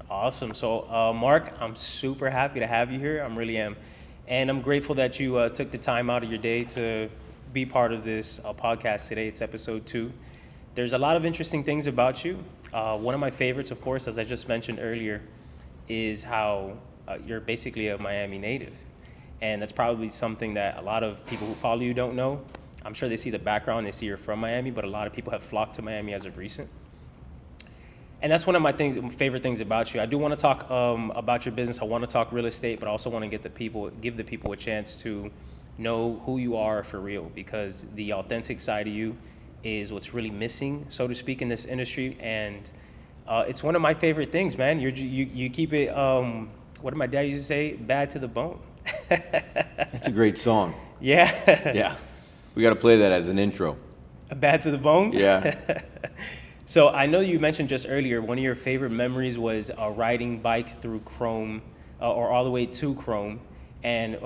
Awesome. So, Mark, I'm super happy to have you here. I really am. And I'm grateful that you took the time out of your day to be part of this podcast today. It's episode 2. There's a lot of interesting things about you. One of my favorites, of course, as I just mentioned earlier, is how you're basically a Miami native. And that's probably something that a lot of people who follow you don't know. I'm sure they see the background, they see you're from Miami, but a lot of people have flocked to Miami as of recent. And that's one of my favorite things about you. I do want to talk about your business. I want to talk real estate, but I also want to give the people a chance to know who you are for real, because the authentic side of you is what's really missing, so to speak, in this industry. And it's one of my favorite things, man. You keep it. What did my dad used to say? Bad to the bone. That's a great song. Yeah. Yeah. We got to play that as an intro. Bad to the bone? Yeah. So I know you mentioned just earlier, one of your favorite memories was riding bike through Chrome, or all the way to Chrome, and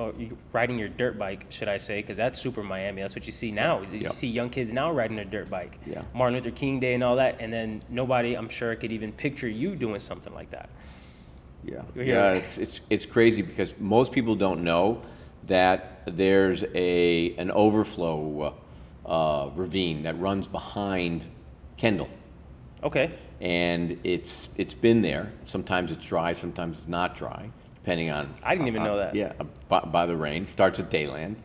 riding your dirt bike, should I say, because that's super Miami. That's what you see now. You Yep. see young kids now riding their dirt bike. Yeah. Martin Luther King Day and all that, and then nobody, I'm sure, could even picture you doing something like that. Yeah. You're Yeah. here. It's crazy because most people don't know that there's an overflow ravine that runs behind Kendall. Okay. And it's been there. Sometimes it's dry, sometimes it's not dry, depending on. I didn't even know that. Yeah, by the rain. It starts at Dayland,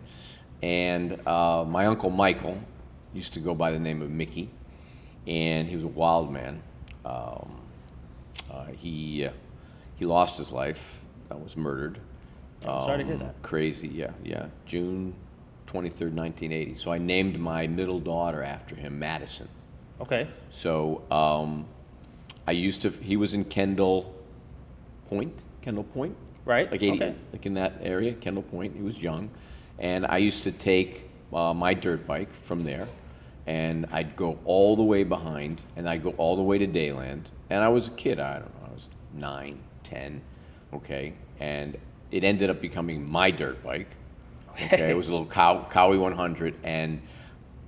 and my uncle Michael used to go by the name of Mickey, and he was a wild man. He lost his life. Was murdered. I'm sorry to hear that. Crazy. Yeah. June 23rd, 1980. So I named my middle daughter after him, Madison. Okay. So he was in Kendall Point, Right. like 80, Okay. like in that area, Kendall Point. He was young, and I used to take my dirt bike from there, and I'd go all the way behind, and I'd go all the way to Dayland. And I was a kid. I don't know. I was 9, 10, okay, and it ended up becoming my dirt bike. Okay, it was a little Cowie 100, and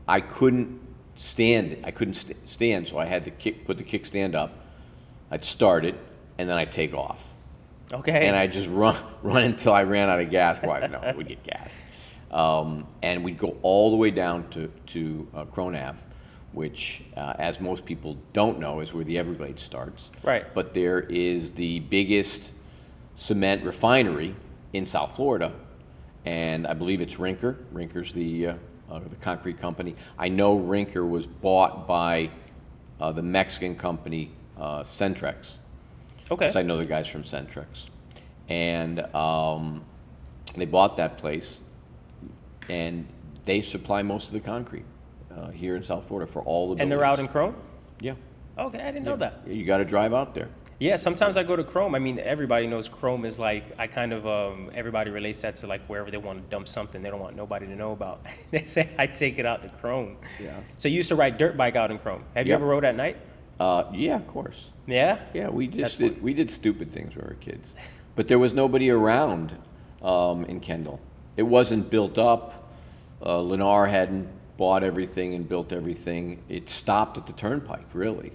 I couldn't stand it. I couldn't stand, so I had to put the kickstand up. I'd start it, and then I'd take off. Okay. And I'd just run until I ran out of gas. Well, no, we'd get gas. And we'd go all the way down to Crone Ave, which, as most people don't know, is where the Everglades starts. Right. But there is the biggest cement refinery in South Florida, and I believe it's Rinker. Rinker's the concrete company. I know Rinker was bought by the Mexican company Centrex. Okay. So I know the guys from Centrex. And they bought that place, and they supply most of the concrete here in South Florida for all the buildings. And they're out in Chrome? Yeah. Okay, I didn't know that. You got to drive out there. Yeah, sometimes I go to Chrome. I mean, everybody knows Chrome is like, everybody relates that to like wherever they want to dump something they don't want nobody to know about. They say, I take it out to Chrome. Yeah. So you used to ride dirt bike out in Chrome. Have you Yep. ever rode at night? Yeah, of course. Yeah? Yeah, we That's did stupid things when we were kids, but there was nobody around in Kendall. It wasn't built up. Lennar hadn't bought everything and built everything. It stopped at the turnpike, really.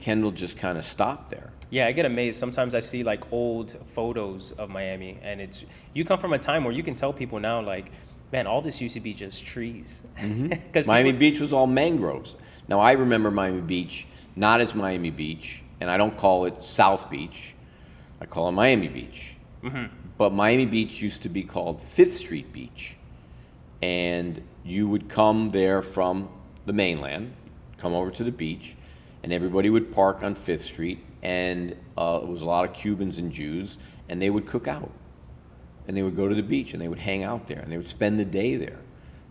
Kendall just kind of stopped there. Yeah, I get amazed. Sometimes I see like old photos of Miami, and you come from a time where you can tell people now, like, man, all this used to be just trees. Because Miami Beach was all mangroves. Now, I remember Miami Beach not as Miami Beach, and I don't call it South Beach. I call it Miami Beach. But Miami Beach used to be called 5th Street Beach. And you would come there from the mainland, come over to the beach, and everybody would park on 5th Street, and it was a lot of Cubans and Jews, and they would cook out. And they would go to the beach, and they would hang out there, and they would spend the day there.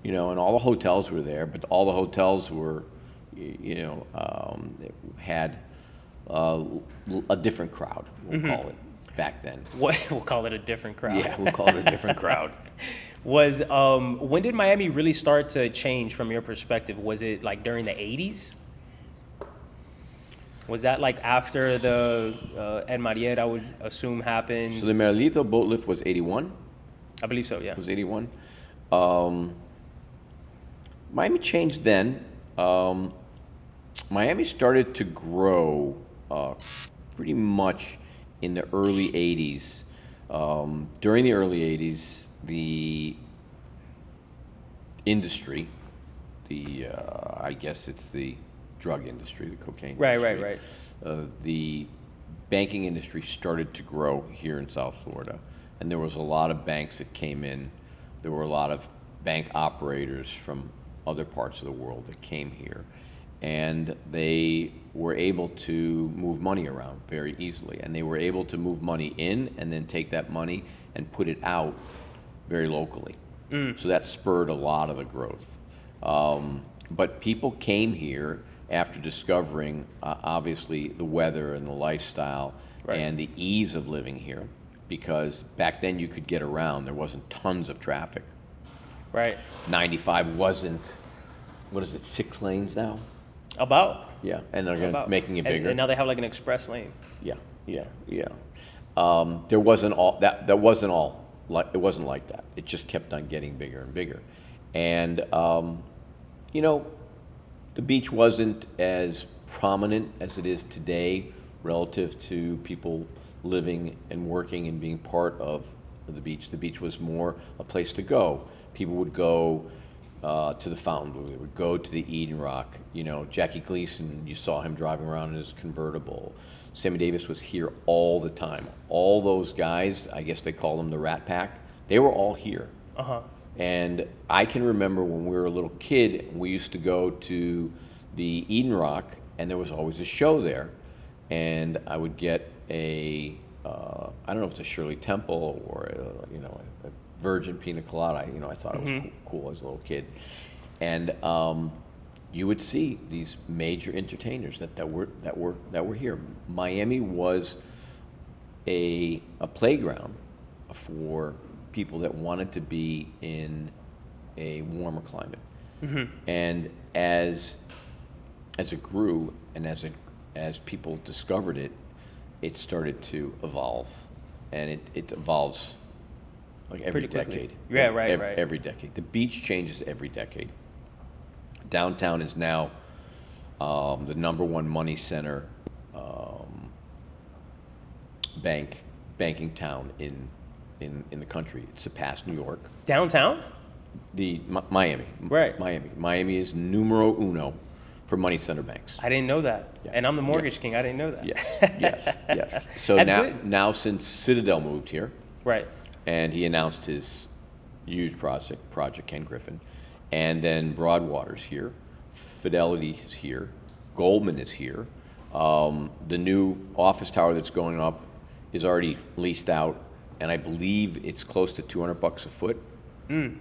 And all the hotels were there, but all the hotels were, had a different crowd, we'll call it, back then. What, we'll call it a different crowd. Yeah, we'll call it a different crowd. When did Miami really start to change from your perspective? Was it like during the 80s? Was that like after the Ed Mariel, I would assume, happened? So the Merlito boat lift was 81? I believe so, yeah. It was 81. Miami changed then. Miami started to grow pretty much in the early 80s. During the early 80s, the industry, I guess it's the drug industry, the cocaine industry. Right. The banking industry started to grow here in South Florida, and there was a lot of banks that came in. There were a lot of bank operators from other parts of the world that came here, and they were able to move money around very easily, and they were able to move money in and then take that money and put it out very locally. So that spurred a lot of the growth. But people came here after discovering, obviously, the weather and the lifestyle and the ease of living here, because back then you could get around. There wasn't tons of traffic. Right. 95 wasn't, what is it, 6 lanes now? About. Yeah, and they're making it bigger. And now they have like an express lane. Yeah. There wasn't all that. That wasn't all. It wasn't like that. It just kept on getting bigger and bigger, and the beach wasn't as prominent as it is today relative to people living and working and being part of the beach. The beach was more a place to go. People would go to the Fontainebleau. They would go to the Eden Rock. Jackie Gleason, you saw him driving around in his convertible. Sammy Davis was here all the time. All those guys, I guess they call them the Rat Pack, they were all here. And I can remember when we were a little kid, we used to go to the Eden Rock, and there was always a show there. And I would get I don't know if it's a Shirley Temple or a virgin pina colada. I thought it was cool as a little kid. And you would see these major entertainers that were here. Miami was a playground for people that wanted to be in a warmer climate. And as it grew and as people discovered it, it started to evolve, and it evolves like every decade. Yeah, right. Every decade. The beach changes every decade. Downtown is now the #1 money center banking town in the country. It surpassed New York. Downtown? Miami. Right. Miami is numero uno for money center banks. I didn't know that. Yeah. And I'm the mortgage king. I didn't know that. Yes. So now since Citadel moved here, right, and he announced his huge Project Ken Griffin, and then Broadwater's here, Fidelity is here, Goldman is here. The new office tower that's going up is already leased out, and I believe it's close to $200 a foot.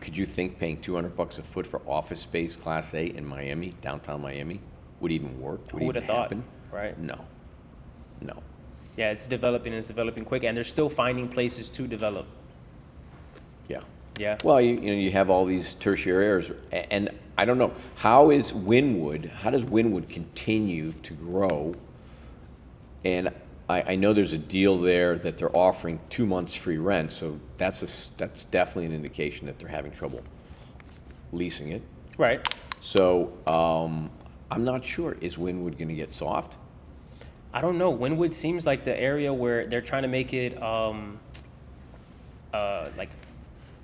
Could you think paying $200 a foot for office space, Class A in Miami, downtown Miami, would even work? Who would have thought? Right? No. Yeah, it's developing quick, and they're still finding places to develop. Yeah. Well, you have all these tertiary areas, and I don't know, how does Wynwood continue to grow? And I know there's a deal there that they're offering 2 months free rent, so that's definitely an indication that they're having trouble leasing it. Right. So I'm not sure. Is Wynwood going to get soft? I don't know. Wynwood seems like the area where they're trying to make it like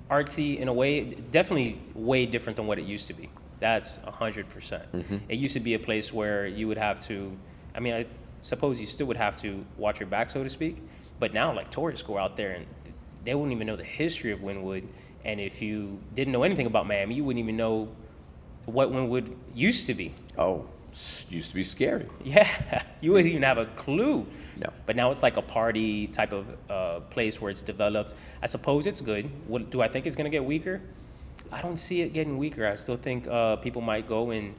artsy in a way, definitely way different than what it used to be. That's 100%. It used to be a place where you would have to, I suppose you still would have to watch your back, so to speak, but now like tourists go out there and they wouldn't even know the history of Wynwood, and if you didn't know anything about Miami, you wouldn't even know what Wynwood used to be. Oh, used to be scary. Yeah, you wouldn't even have a clue. No. But now it's like a party type of place where it's developed. I suppose it's good. Do I think it's going to get weaker? I don't see it getting weaker. I still think people might go and,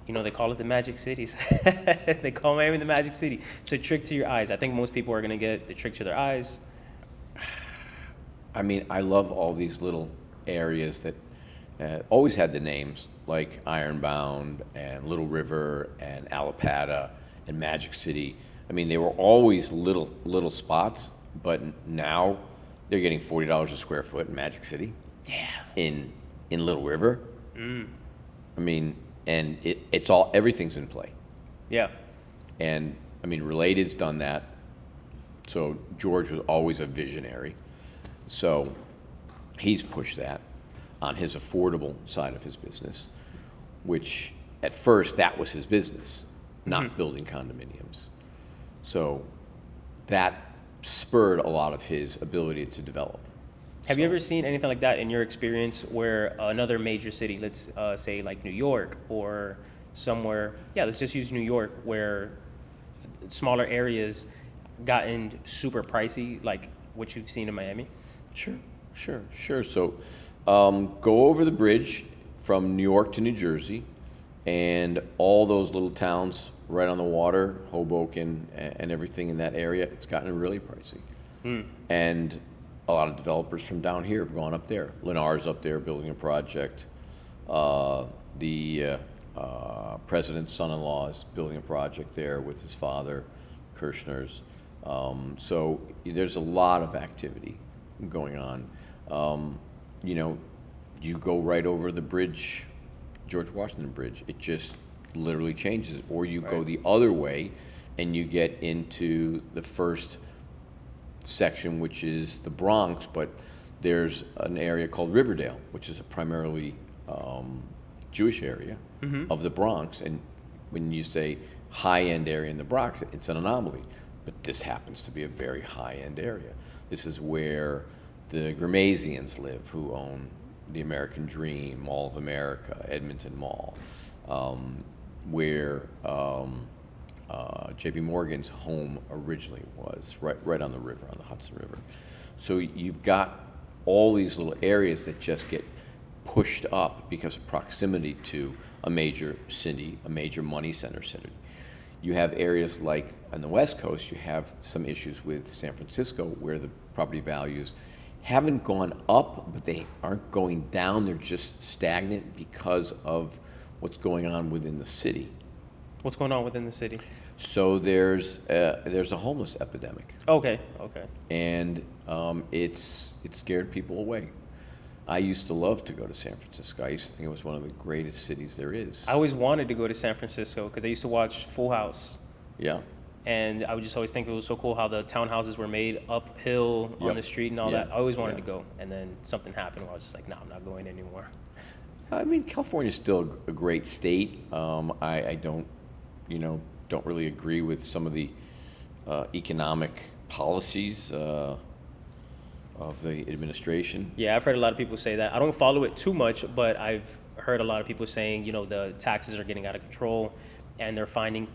they call it the Magic Cities. They call Miami the Magic City. It's a trick to your eyes. I think most people are going to get the trick to their eyes. I love all these little areas that always had the names, like Ironbound and Little River and Allapattah and Magic City. They were always little spots, but now they're getting $40 a square foot in Magic City. Yeah. In Little River. And everything's in play. Yeah. And Related's done that. So George was always a visionary. So he's pushed that on his affordable side of his business, which at first that was his business, not building condominiums. So that spurred a lot of his ability to develop. Have you ever seen anything like that in your experience where another major city, let's say like New York or somewhere, let's just use New York, where smaller areas gotten super pricey, like what you've seen in Miami? Sure. So go over the bridge from New York to New Jersey, and all those little towns right on the water, Hoboken and everything in that area, it's gotten really pricey. And a lot of developers from down here have gone up there. Lennar's up there building a project. The president's son-in-law is building a project there with his father, Kirshner's. So there's a lot of activity going on. You go right over the bridge, George Washington Bridge. It just literally changes. Or you go the other way, and you get into the first section, which is the Bronx, but there's an area called Riverdale, which is a primarily Jewish area of the Bronx. And when you say high-end area in the Bronx, it's an anomaly. But this happens to be a very high-end area. This is where the Gramasians live, who own the American Dream, Mall of America, Edmonton Mall, where J.P. Morgan's home originally was, right on the river, on the Hudson River. So you've got all these little areas that just get pushed up because of proximity to a major city, a major money center city. You have areas like on the West Coast, you have some issues with San Francisco where the property values haven't gone up, but they aren't going down. They're just stagnant because of what's going on within the city. What's going on within the city? So there's a homeless epidemic. Okay. And it's scared people away. I used to love to go to San Francisco. I used to think it was one of the greatest cities there is. I always wanted to go to San Francisco because I used to watch Full House. Yeah. And I would just always think it was so cool how the townhouses were made uphill on the street and all that. I always wanted to go. And then something happened where I was just like, no, I'm not going anymore. I mean, California's still a great state. I don't really agree with some of the economic policies of the administration. Yeah, I've heard a lot of people say that. I don't follow it too much, but I've heard a lot of people saying, the taxes are getting out of control and they're finding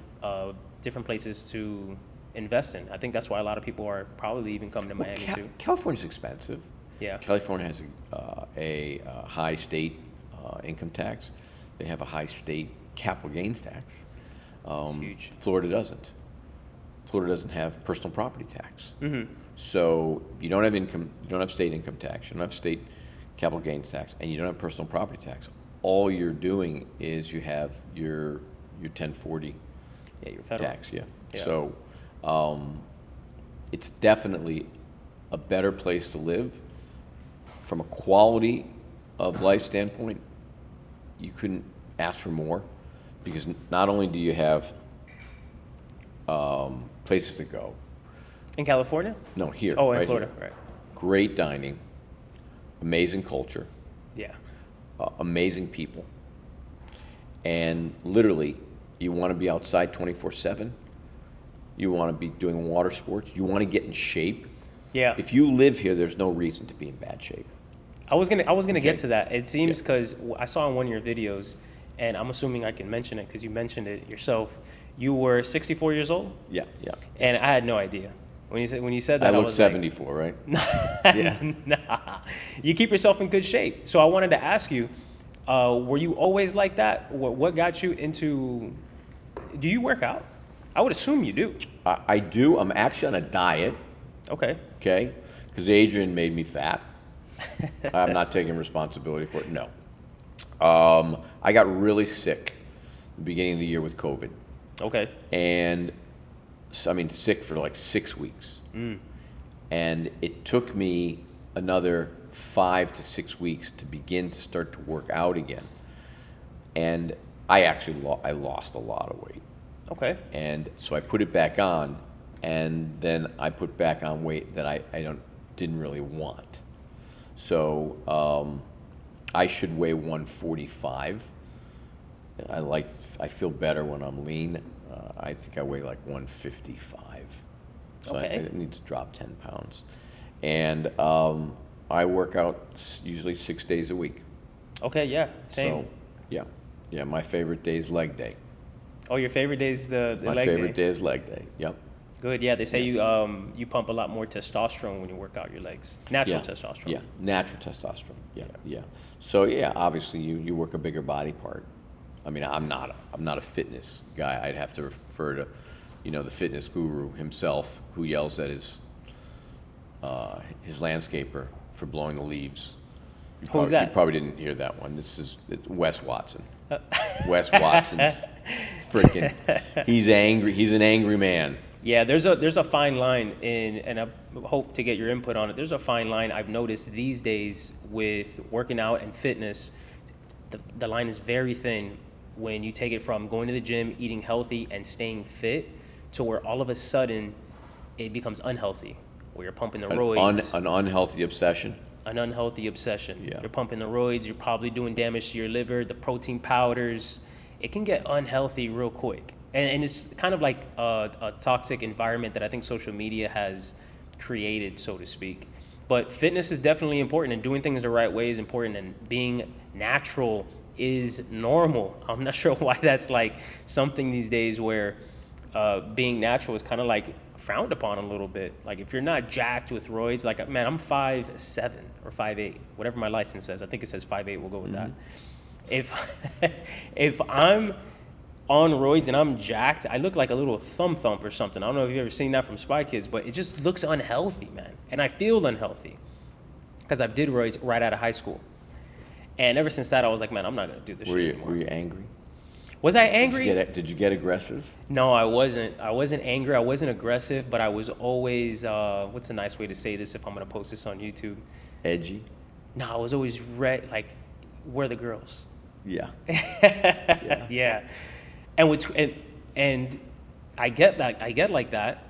different places to invest in. I think that's why a lot of people are probably even coming to Miami too. California's expensive. Yeah. California has a high state income tax. They have a high state capital gains tax. It's huge. Florida doesn't. Florida doesn't have personal property tax. So you don't have income. You don't have state income tax. You don't have state capital gains tax, and you don't have personal property tax. All you're doing is you have your 1040 your federal tax. Yeah. So it's definitely a better place to live. From a quality of life standpoint, you couldn't ask for more, because not only do you have places to go. In California? No, here. Oh, in right Florida, here. right. Great dining, amazing culture, Yeah. amazing people, and literally, you want to be outside 24/7. You want to be doing water sports. You want to get in shape. Yeah. If you live here, there's no reason to be in bad shape. I was gonna get Okay. to that. It seems because I saw in one of your videos, and I'm assuming I can mention it because you mentioned it yourself. You were 64 years old, Yeah. and I had no idea when you said that. I look was 74, right? like, nah, you keep yourself in good shape. So I wanted to ask you, were you always like that? What got you into? Do you work out? I would assume you do. I do. I'm actually on a diet. Okay. Okay, because Adrian made me fat. I'm not taking responsibility for it. No. I got really sick at the beginning of the year with COVID. Okay. And sick for like 6 weeks. And it took me another 5 to 6 weeks to begin to start to work out again. And I actually I lost a lot of weight. Okay. And so I put it back on and then I put back on weight that I didn't really want. So I should weigh 145. I feel better when I'm lean. I think I weigh like 155. So Okay. I need to drop 10 pounds. And I work out usually 6 days a week. Okay, yeah, same. So, yeah. My favorite day is leg day. Oh, your favorite day is the My leg favorite day? day is leg day. Yep. Good, yeah. They say you pump a lot more testosterone when you work out your legs. Natural testosterone. Yeah, natural testosterone. Yeah. So yeah, obviously you work a bigger body part. I mean, I'm not a fitness guy. I'd have to refer to, the fitness guru himself, who yells at his landscaper for blowing the leaves. Who's that? You probably didn't hear that one. It's Wes Watson. Wes Watson, freaking, he's angry. He's an angry man. Yeah, there's a fine line and I hope to get your input on it. There's a fine line I've noticed these days with working out and fitness. The line is very thin when you take it from going to the gym, eating healthy, and staying fit, to where all of a sudden it becomes unhealthy, where you're pumping the roids. An unhealthy obsession. An unhealthy obsession. Yeah. You're pumping the roids. You're probably doing damage to your liver. The protein powders. It can get unhealthy real quick. And it's kind of like a toxic environment that I think social media has created, so to speak. But fitness is definitely important, and doing things the right way is important, and being natural is normal. I'm not sure why that's like something these days where being natural is kind of like frowned upon a little bit. Like if you're not jacked with roids, like, man, I'm 5'7" or 5'8", whatever my license says. I think it says 5'8", we'll go with that. If I'm on roids and I'm jacked, I look like a little thump or something. I don't know if you've ever seen that from Spy Kids, but it just looks unhealthy, man. And I feel unhealthy because I did roids right out of high school. And ever since that, I was like, man, I'm not going to do this shit anymore. Were you angry? Was I angry? Did you get aggressive? No, I wasn't. I wasn't angry. I wasn't aggressive, but I was always, what's a nice way to say this if I'm going to post this on YouTube? Edgy? No, I was always like, where are the girls? Yeah. Yeah. And I get that. I get like that.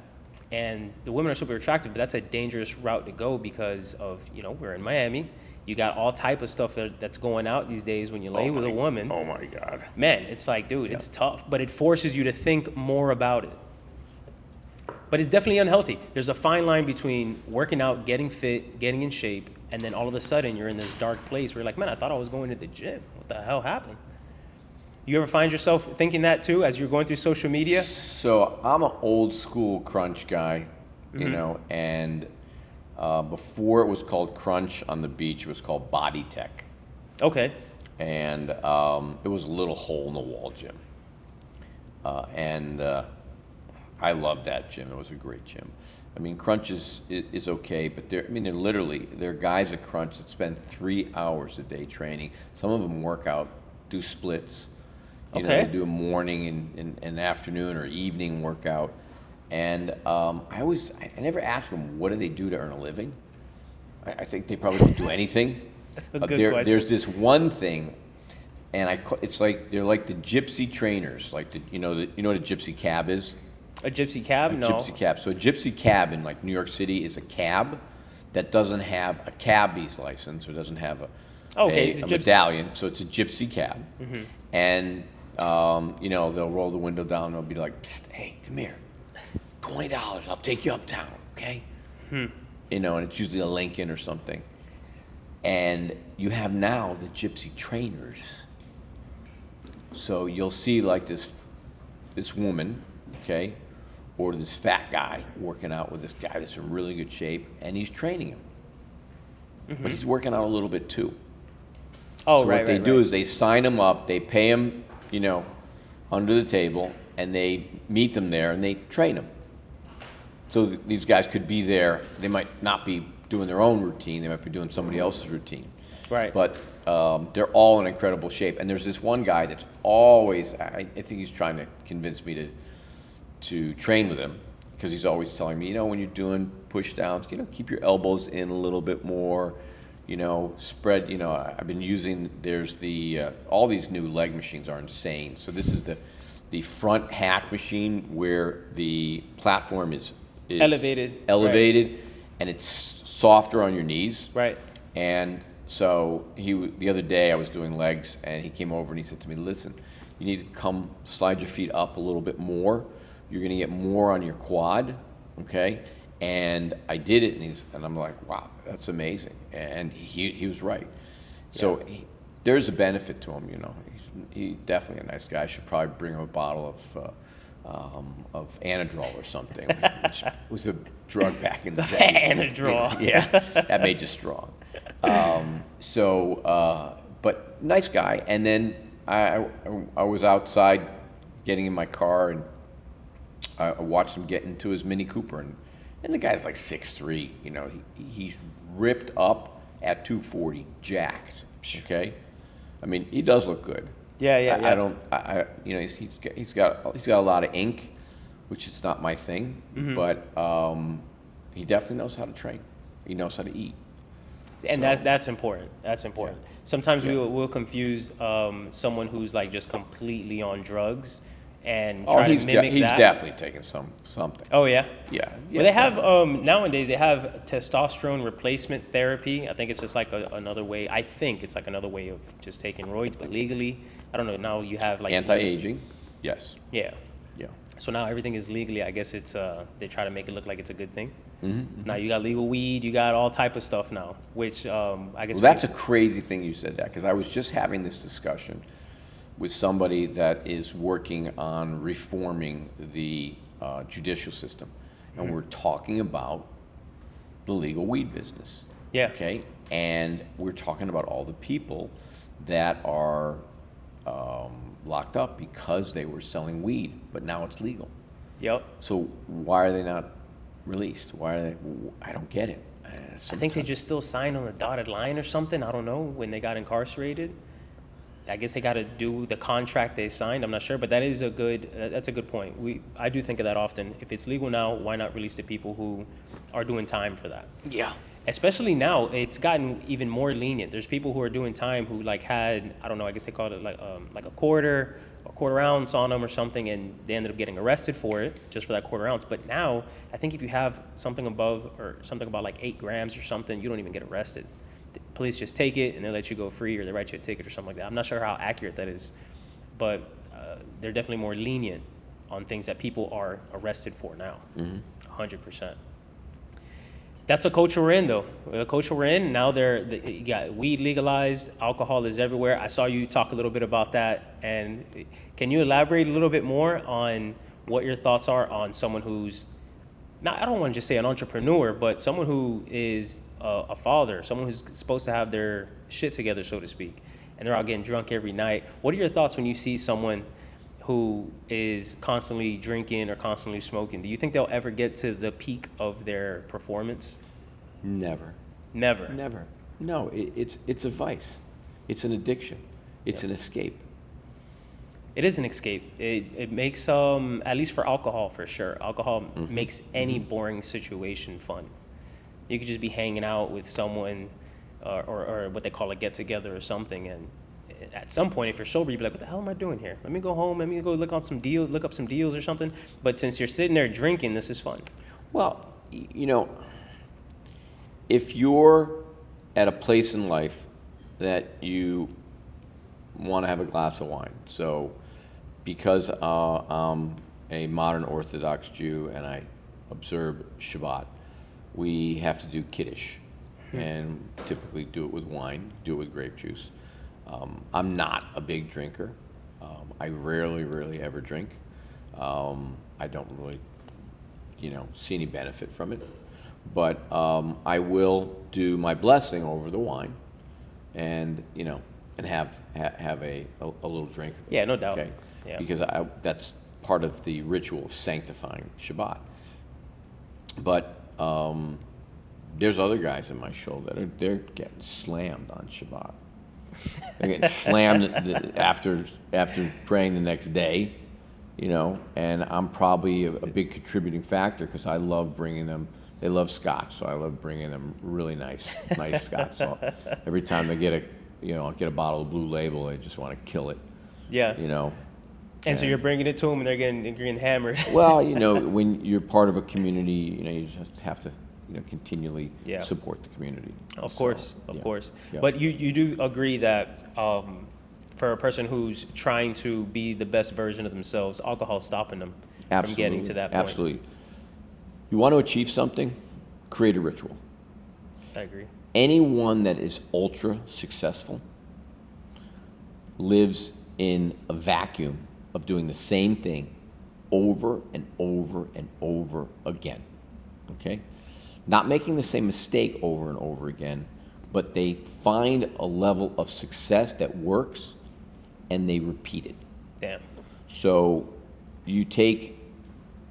And the women are super attractive, but that's a dangerous route to go because of, we're in Miami. You got all type of stuff that's going out these days when you lay with a woman. Oh my God. Man, it's like, dude, it's tough, but it forces you to think more about it. But it's definitely unhealthy. There's a fine line between working out, getting fit, getting in shape, and then all of a sudden you're in this dark place where you're like, man, I thought I was going to the gym. What the hell happened? You ever find yourself thinking that too as you're going through social media? So I'm an old school crunch guy, and before it was called Crunch on the beach, it was called Body Tech. Okay. And it was a little hole in the wall gym. And I loved that gym. It was a great gym. I mean, Crunch is okay, but they're guys at Crunch that spend 3 hours a day training. Some of them work out, do splits. They do a morning and afternoon or evening workout. And I never ask them, what do they do to earn a living? I think they probably don't do anything. That's a good question. There's this one thing, and it's like they're like the gypsy trainers, like what a gypsy cab is? A gypsy cab? No. Gypsy cab. So a gypsy cab in like New York City is a cab that doesn't have a cabbie's license or doesn't have a medallion. So it's a gypsy cab. Mm-hmm. And they'll roll the window down and they'll be like, psst, hey, come here. $20, I'll take you uptown, okay? And it's usually a Lincoln or something. And you have now the gypsy trainers. So you'll see like this woman, okay, or this fat guy working out with this guy that's in really good shape, and he's training him. Mm-hmm. But he's working out a little bit too. Oh, so right, what they do is they sign him up, they pay him, under the table, and they meet them there and they train them. So these guys could be there. They might not be doing their own routine. They might be doing somebody else's routine. Right. But they're all in incredible shape. And there's this one guy that's always, I think he's trying to convince me to train with him, because he's always telling me, when you're doing push downs, keep your elbows in a little bit more, spread, I've been using, there's all these new leg machines are insane. So this is the front hack machine where the platform is is elevated, and it's softer on your knees. right? And so the other day I was doing legs, and he came over and he said to me, "Listen, you need to slide your feet up a little bit more. You're going to get more on your quad, okay?" And I did it, and I'm like, "Wow, that's amazing." And he was right. So there's a benefit to him, you know. He's definitely a nice guy. I should probably bring him a bottle of Anadrol or something, which was a drug back in the day. Anadrol. Yeah, that made you strong. But nice guy. And then I was outside getting in my car, and I watched him get into his Mini Cooper, and the guy's like 6'3", you know, he's ripped up at 240, jacked. Okay, I mean, he does look good. Yeah. You know, he's got a lot of ink, which is not my thing, but he definitely knows how to train. He knows how to eat. And So, that's important. That's important. Sometimes we'll confuse someone who's like just completely on drugs and try to mimic he's that. definitely taking something. Oh yeah. Yeah. Well, they have nowadays they have testosterone replacement therapy. I think it's just like another way. I think it's like another way of just taking roids, but legally, I don't know. Now you have like Anti-aging. Yes. Yeah. Yeah. So now everything is legally. I guess it's they try to make it look like it's a good thing. Mm-hmm. Now you got legal weed. You got all type of stuff now, which I guess. Well, that's a crazy thing you said that, because I was just having this discussion with somebody that is working on reforming the judicial system, and we're talking about the legal weed business. Yeah. Okay, and we're talking about all the people that are locked up because they were selling weed, but now it's legal. Yep. So why are they not released? Why are they? I don't get it. I think they just still signed on the dotted line or something. I don't know, when they got incarcerated. I guess they got to do the contract they signed. I'm not sure, but that's a good point. I do think of that often. If it's legal now, why not release the people who are doing time for that? Yeah. Especially now, it's gotten even more lenient. There's people who are doing time who like had, I don't know, I guess they called it like a quarter ounce on them or something, and they ended up getting arrested for it, just for that quarter ounce. But now, I think if you have something above or something about like 8 grams or something, you don't even get arrested. The police just take it and they let you go free, or they write you a ticket or something like that. I'm not sure how accurate that is, but they're definitely more lenient on things that people are arrested for now. 100%. That's the culture we're in, though. The culture we're in now. You got weed legalized, alcohol is everywhere. I saw you talk a little bit about that, and can you elaborate a little bit more on what your thoughts are on someone who's not, I don't want to just say an entrepreneur, but someone who is a father, someone who's supposed to have their shit together, so to speak, and they're out getting drunk every night. What are your thoughts when you see someone who is constantly drinking or constantly smoking? Do you think they'll ever get to the peak of their performance? Never. Never. No, it's a vice. It's an addiction. It's an escape. It is an escape. It makes, at least for alcohol, for sure. Alcohol makes any boring situation fun. You could just be hanging out with someone, or what they call a get-together or something, and at some point, if you're sober, you'd be like, what the hell am I doing here? Let me go home. Let me go look up some deals or something. But since you're sitting there drinking, this is fun. Well, you know, if you're at a place in life that you want to have a glass of wine, so because I'm a modern Orthodox Jew and I observe Shabbat, we have to do Kiddush, and typically do it with wine, do it with grape juice. I'm not a big drinker. I rarely ever drink. I don't really, see any benefit from it. But I will do my blessing over the wine, and and have a little drink. Yeah, no doubt. Okay, Yeah. because that's part of the ritual of sanctifying Shabbat. But there's other guys in my show that they're getting slammed on Shabbat. They're getting slammed after praying the next day, and I'm probably a big contributing factor because I love bringing them. They love scotch, so I love bringing them really nice scotch. So every time they get I'll get a bottle of Blue Label, they just want to kill it. Yeah. And so you're bringing it to them, and you're getting hammered. Well, when you're part of a community, you just have to, continually Yeah. support the community. Of So, course. yeah. But you do agree that for a person who's trying to be the best version of themselves, alcohol's stopping them from getting to that point. Absolutely. You want to achieve something, create a ritual. I agree. Anyone that is ultra successful lives in a vacuum of doing the same thing over and over and over again. Okay? Not making the same mistake over and over again, but they find a level of success that works and they repeat it. Damn. So you take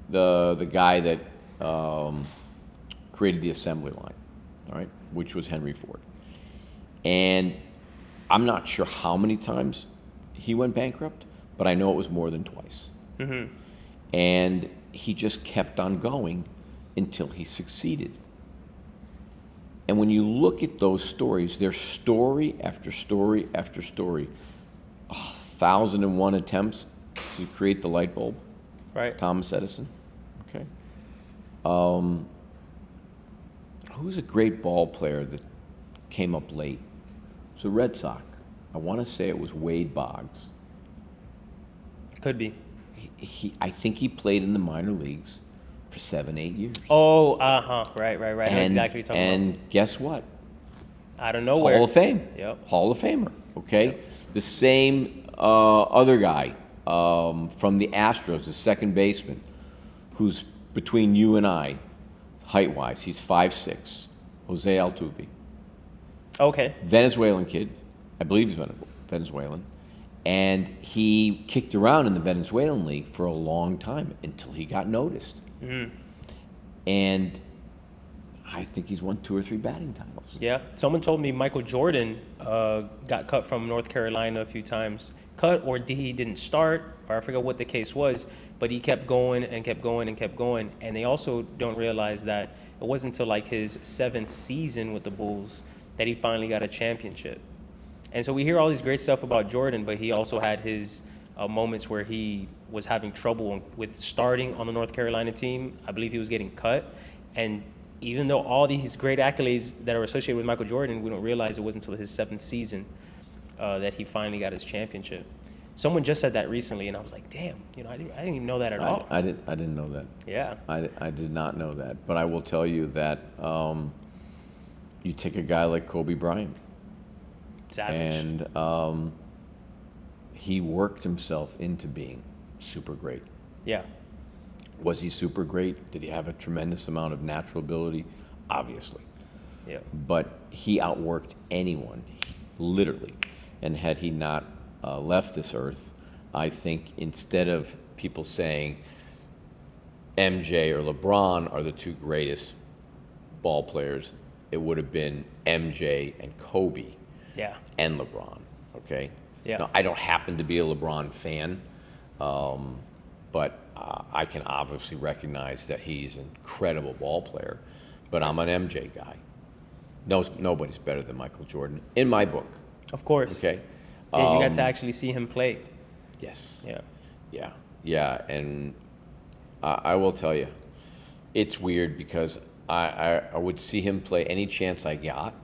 the guy that created the assembly line, all right, which was Henry Ford. And I'm not sure how many times he went bankrupt, but I know it was more than twice. Mm-hmm. And he just kept on going until he succeeded. And when you look at those stories, there's story after story after story. 1,001 attempts to create the light bulb. Right. Thomas Edison. Okay. Who's a great ball player that came up late? It's a Red Sox. I want to say it was Wade Boggs. Could be. I think he played in the minor leagues for 7-8 years. Oh, right. I know exactly what you're talking And guess what? about. Out of nowhere. Hall of Fame. Yep. Hall of Famer. Okay. Yep. The same other guy from the Astros, the second baseman, who's between you and I, height-wise. He's 5'6", Jose Altuve. Okay. Venezuelan kid. I believe he's Venezuelan. And he kicked around in the Venezuelan league for a long time until he got noticed. Mm-hmm. And I think he's won 2 or 3 batting titles. Yeah. Someone told me Michael Jordan got cut from North Carolina a few times. Cut, or he didn't start, or I forget what the case was, but he kept going and kept going and kept going. And they also don't realize that it wasn't until like his 7th season with the Bulls that he finally got a championship. And so we hear all these great stuff about Jordan, but he also had his moments where he was having trouble with starting on the North Carolina team. I believe he was getting cut. And even though all these great accolades that are associated with Michael Jordan, we don't realize it wasn't until his 7th season that he finally got his championship. Someone just said that recently, and I was like, damn, I didn't even know that at all. I didn't know that. Yeah. I did not know that. But I will tell you that you take a guy like Kobe Bryant. Savage. And he worked himself into being super great. Yeah. Was he super great? Did he have a tremendous amount of natural ability? Obviously. Yeah. But he outworked anyone, literally. And had he not left this earth, I think instead of people saying MJ or LeBron are the 2 greatest ball players, it would have been MJ and Kobe. Yeah. And LeBron, okay? Yeah. Now, I don't happen to be a LeBron fan, but I can obviously recognize that he's an incredible ball player, but I'm an MJ guy. Nobody's better than Michael Jordan, in my book. Of course. Okay? Yeah, you got to actually see him play. Yes. Yeah. Yeah, and I will tell you, it's weird because I would see him play any chance I got,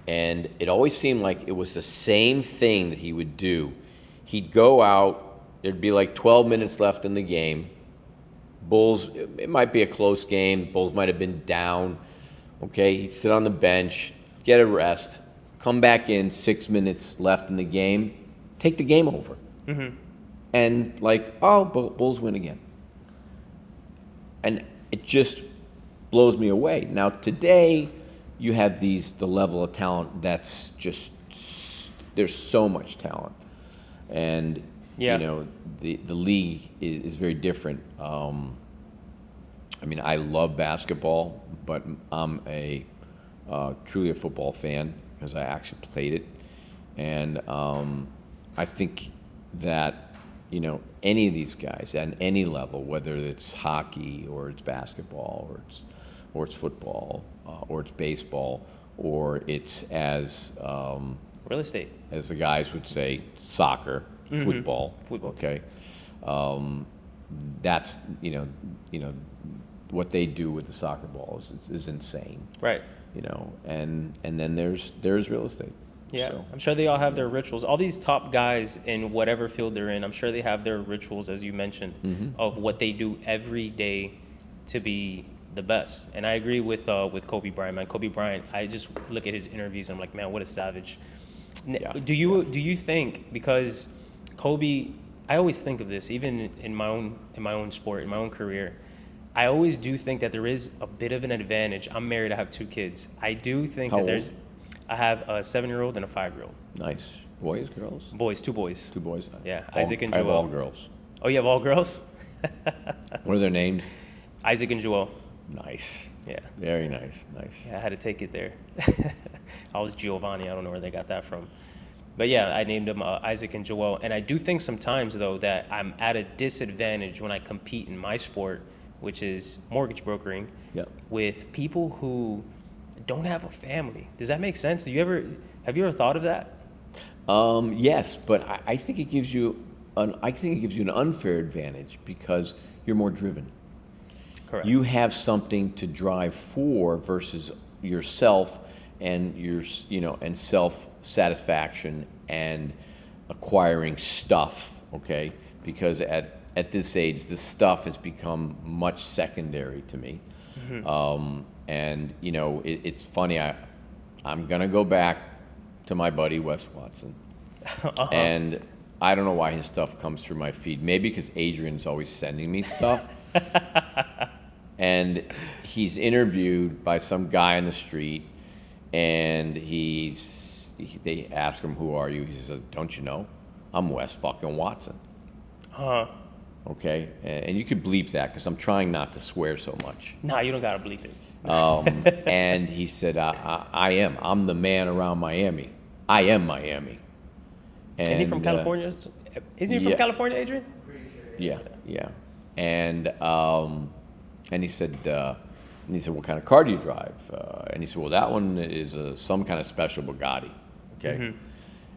and it always seemed like it was the same thing that he would do. He'd go out, there'd be like 12 minutes left in the game. Bulls, it might be a close game. Bulls might have been down. Okay, he'd sit on the bench, get a rest, come back in, 6 minutes left in the game, take the game over. Mm-hmm. And like, oh, Bulls win again. And it just blows me away. Now today, you have the level of talent that's just, there's so much talent. And, Yeah. the league is very different. I mean, I love basketball, but I'm truly a football fan because I actually played it. And I think that, any of these guys at any level, whether it's hockey or it's basketball or it's football or it's baseball or it's as Real estate. as the guys would say, soccer, football. Football. Okay, that's what they do with the soccer ball is insane. Right. And then there's real estate. Yeah, So, I'm sure they all have their rituals. All these top guys in whatever field they're in, I'm sure they have their rituals, as you mentioned, of what they do every day to be the best. And I agree with Kobe Bryant, man. Kobe Bryant, I just look at his interviews, I'm like, man, what a savage. Yeah. Do you think, because Kobe, I always think of this, even in my own sport, in my own career, I always do think that there is a bit of an advantage. I'm married, I have 2 kids. I do think How that there's old? I have a 7-year-old and a 5-year-old. Nice. Boys, girls? Boys, 2 boys. 2 boys? Yeah, All- Isaac and I have Joel. all girls. Oh, you have all girls? What are their names? Isaac and Joel. Nice. Yeah. Very nice. Nice. Yeah, I had to take it there. I was Giovanni. I don't know where they got that from. But yeah, I named them Isaac and Joel. And I do think sometimes, though, that I'm at a disadvantage when I compete in my sport, which is mortgage brokering, Yep. with people who don't have a family. Does that make sense? Have you ever thought of that? Yes, but I think it gives you an unfair advantage because you're more driven. Correct. You have something to drive for versus yourself and and self-satisfaction and acquiring stuff, okay? Because at this age, the stuff has become much secondary to me. And it's funny, I'm gonna go back to my buddy Wes Watson. And I don't know why his stuff comes through my feed. Maybe because Adrian's always sending me stuff. And he's interviewed by some guy on the street, and they ask him, "Who are you?" He says, "Don't you know? I'm Wes fucking Watson." Okay, and you could bleep that because I'm trying not to swear so much. Nah, you don't gotta bleep it. And he said, I'm the man around Miami. I am Miami. Isn't he from California? Isn't he from yeah. California, Adrian? Yeah. And he said, what kind of car do you drive? And he said, well, that one is some kind of special Bugatti. Okay.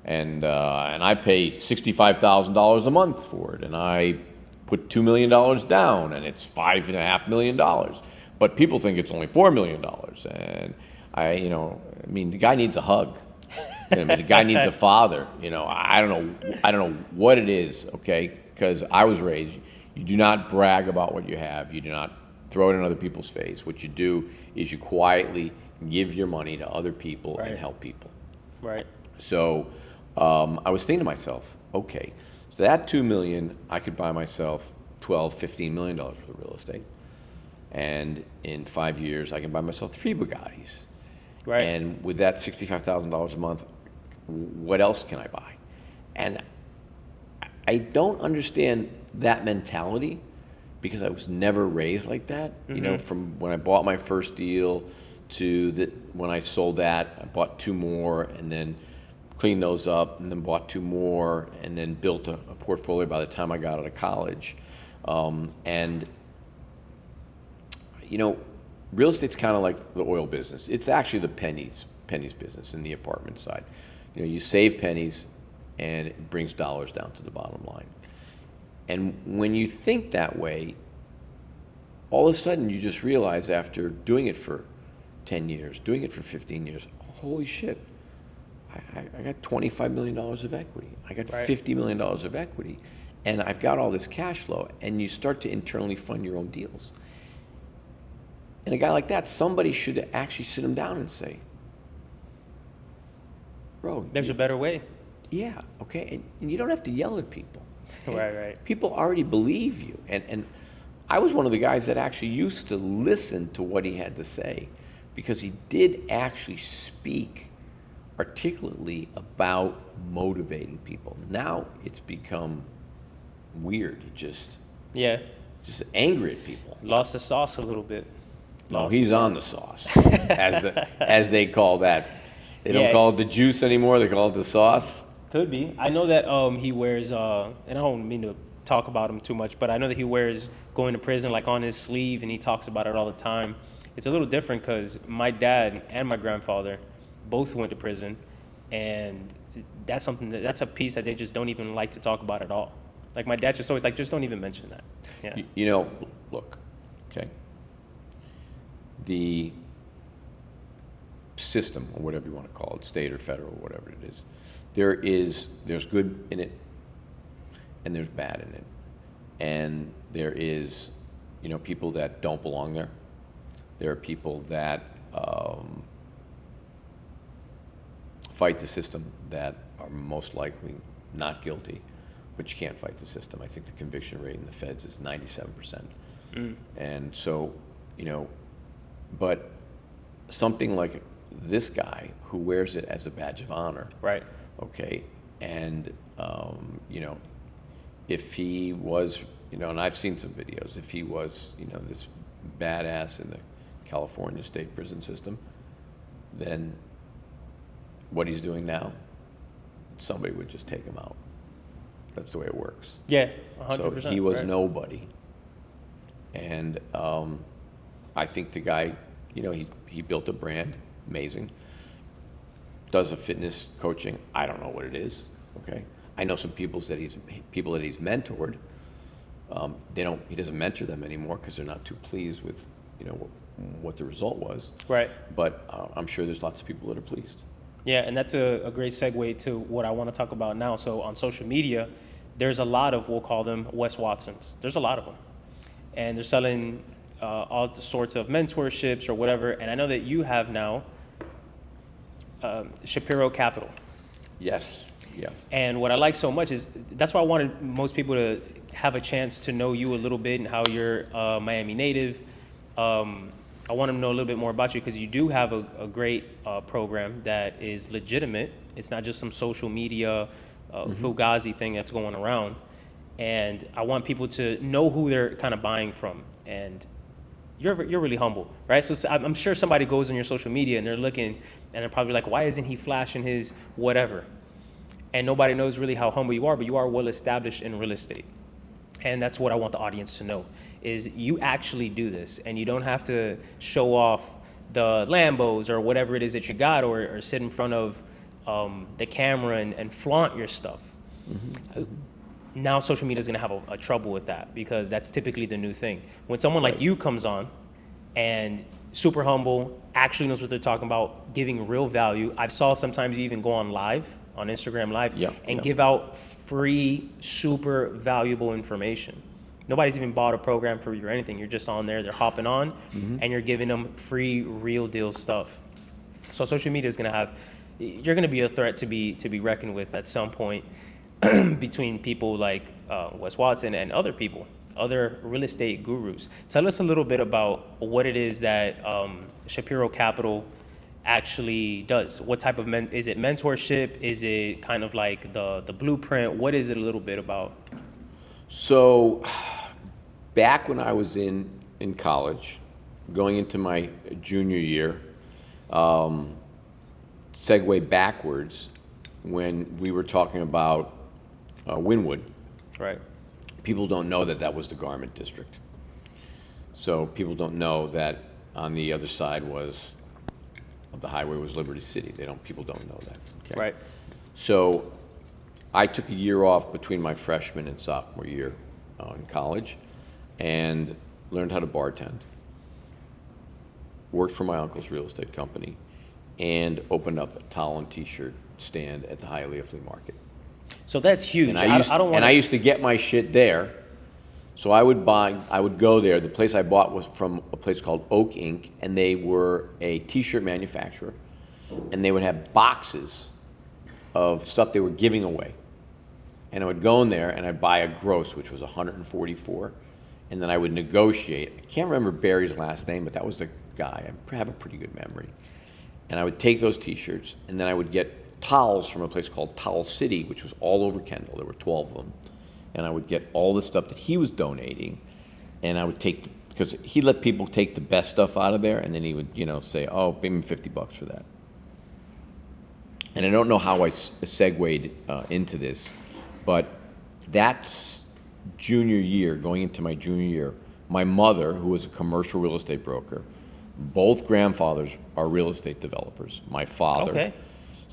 And I pay $65,000 a month for it, and I put $2 million down, and it's $5.5 million. But people think it's only $4 million, and the guy needs a hug. The guy needs a father. I don't know what it is. Okay, because I was raised, you do not brag about what you have. You do not throw it in other people's face. What you do is you quietly give your money to other people and help people. Right. So I was thinking to myself, okay, so that $2 million, I could buy myself $12, $15 million worth of real estate. And in 5 years, I can buy myself 3 Bugattis. Right. And with that $65,000 a month, what else can I buy? And I don't understand that mentality because I was never raised like that. From when I bought my first deal to when I sold that, I bought 2 more and then cleaned those up and then bought 2 more and then built a portfolio by the time I got out of college. Real estate's kind of like the oil business. It's actually the pennies business in the apartment side. You save pennies and it brings dollars down to the bottom line. And when you think that way, all of a sudden you just realize after doing it for 10 years, doing it for 15 years, holy shit, I got $25 million of equity. I got $50 million of equity. And I've got all this cash flow. And you start to internally fund your own deals. And a guy like that, somebody should actually sit him down and say, bro, There's a better way. yeah, okay, and you don't have to yell at people. Okay? Right. People already believe you. And I was one of the guys that actually used to listen to what he had to say because he did actually speak articulately about motivating people. Now it's become weird. He just angry at people. Lost the sauce a little bit. No, he's on the sauce, as they call that. They don't call it the juice anymore. They call it the sauce. Could be. I know that he wears, and I don't mean to talk about him too much, but I know that he wears going to prison like on his sleeve, and he talks about it all the time. It's a little different because my dad and my grandfather both went to prison, and that's that's a piece that they just don't even like to talk about at all. Like my dad just always like, just don't even mention that. Yeah. You know, look, okay, the system, or whatever you want to call it, state or federal, whatever it is, there's good in it, and there's bad in it, and there is, you know, people that don't belong there. There are people that fight the system that are most likely not guilty, but you can't fight the system. I think the conviction rate in the feds is 97%. And so, you know, but something like this guy who wears it as a badge of honor, Right. okay, and, you know, if he was, you know, and I've seen some videos, if he was, you know, this badass in the California state prison system, then what he's doing now, somebody would just take him out. That's the way it works. Yeah, 100%. So he was right. nobody. And I think the guy, you know, he built a brand, amazing. Does a fitness coaching, I don't know what it is, okay? I know some people that he's mentored. He doesn't mentor them anymore because they're not too pleased with, you know, what the result was. Right. But I'm sure there's lots of people that are pleased. Yeah, and that's a great segue to what I want to talk about now. So on social media, there's a lot of, we'll call them Wes Watsons. There's a lot of them. And they're selling all sorts of mentorships or whatever. And I know that you have now Shapiro Capital. Yes, yeah. And what I like so much is, that's why I wanted most people to have a chance to know you a little bit and how you're a Miami native. I want them to know a little bit more about you because you do have a great program that is legitimate. It's not just some social media fugazi thing that's going around. And I want people to know who they're kind of buying from. And you're really humble, right? So I'm sure somebody goes on your social media and they're looking and they're probably like, why isn't he flashing his whatever? And nobody knows really how humble you are, but you are well established in real estate. And that's what I want the audience to know, is you actually do this and you don't have to show off the Lambos or whatever it is that you got, or sit in front of the camera and flaunt your stuff. Now social media is going to have a trouble with that because that's typically the new thing. When someone like you comes on and super humble, actually knows what they're talking about, giving real value. I've saw sometimes you even go on live, on Instagram Live, and give out free, super valuable information. Nobody's even bought a program for you or anything. You're just on there, they're hopping on, and you're giving them free, real deal stuff. So social media is you're gonna be a threat to be reckoned with at some point between people like Wes Watson and other people, other real estate gurus. Tell us a little bit about what it is that Shapiro Capital actually does. What type of is it mentorship? Is it kind of like the blueprint? What is it a little bit about? So back when I was in college, going into my junior year, segue backwards, when we were talking about Wynwood, Right. people don't know that was the garment district. So people don't know that on the other side of the highway was Liberty City. People don't know that. Okay? Right. So I took a year off between my freshman and sophomore year in college and learned how to bartend. Worked for my uncle's real estate company and opened up a towel and t-shirt stand at the Hialeah Flea Market. So that's huge. And I used to get my shit there. So I would go there. The place I bought was from a place called Oak Inc., and they were a t-shirt manufacturer. And they would have boxes of stuff they were giving away. And I would go in there and I'd buy a gross, which was $144. And then I would negotiate. I can't remember Barry's last name, but that was the guy. I have a pretty good memory. And I would take those t-shirts, and then I would get towels from a place called Towel City, which was all over Kendall. There were 12 of them. And I would get all the stuff that he was donating, and I would because he let people take the best stuff out of there, and then he would, say, oh, pay me $50 for that. And I don't know how I segued into this, but that's junior year, going into my junior year. My mother, who was a commercial real estate broker, both grandfathers are real estate developers. My father,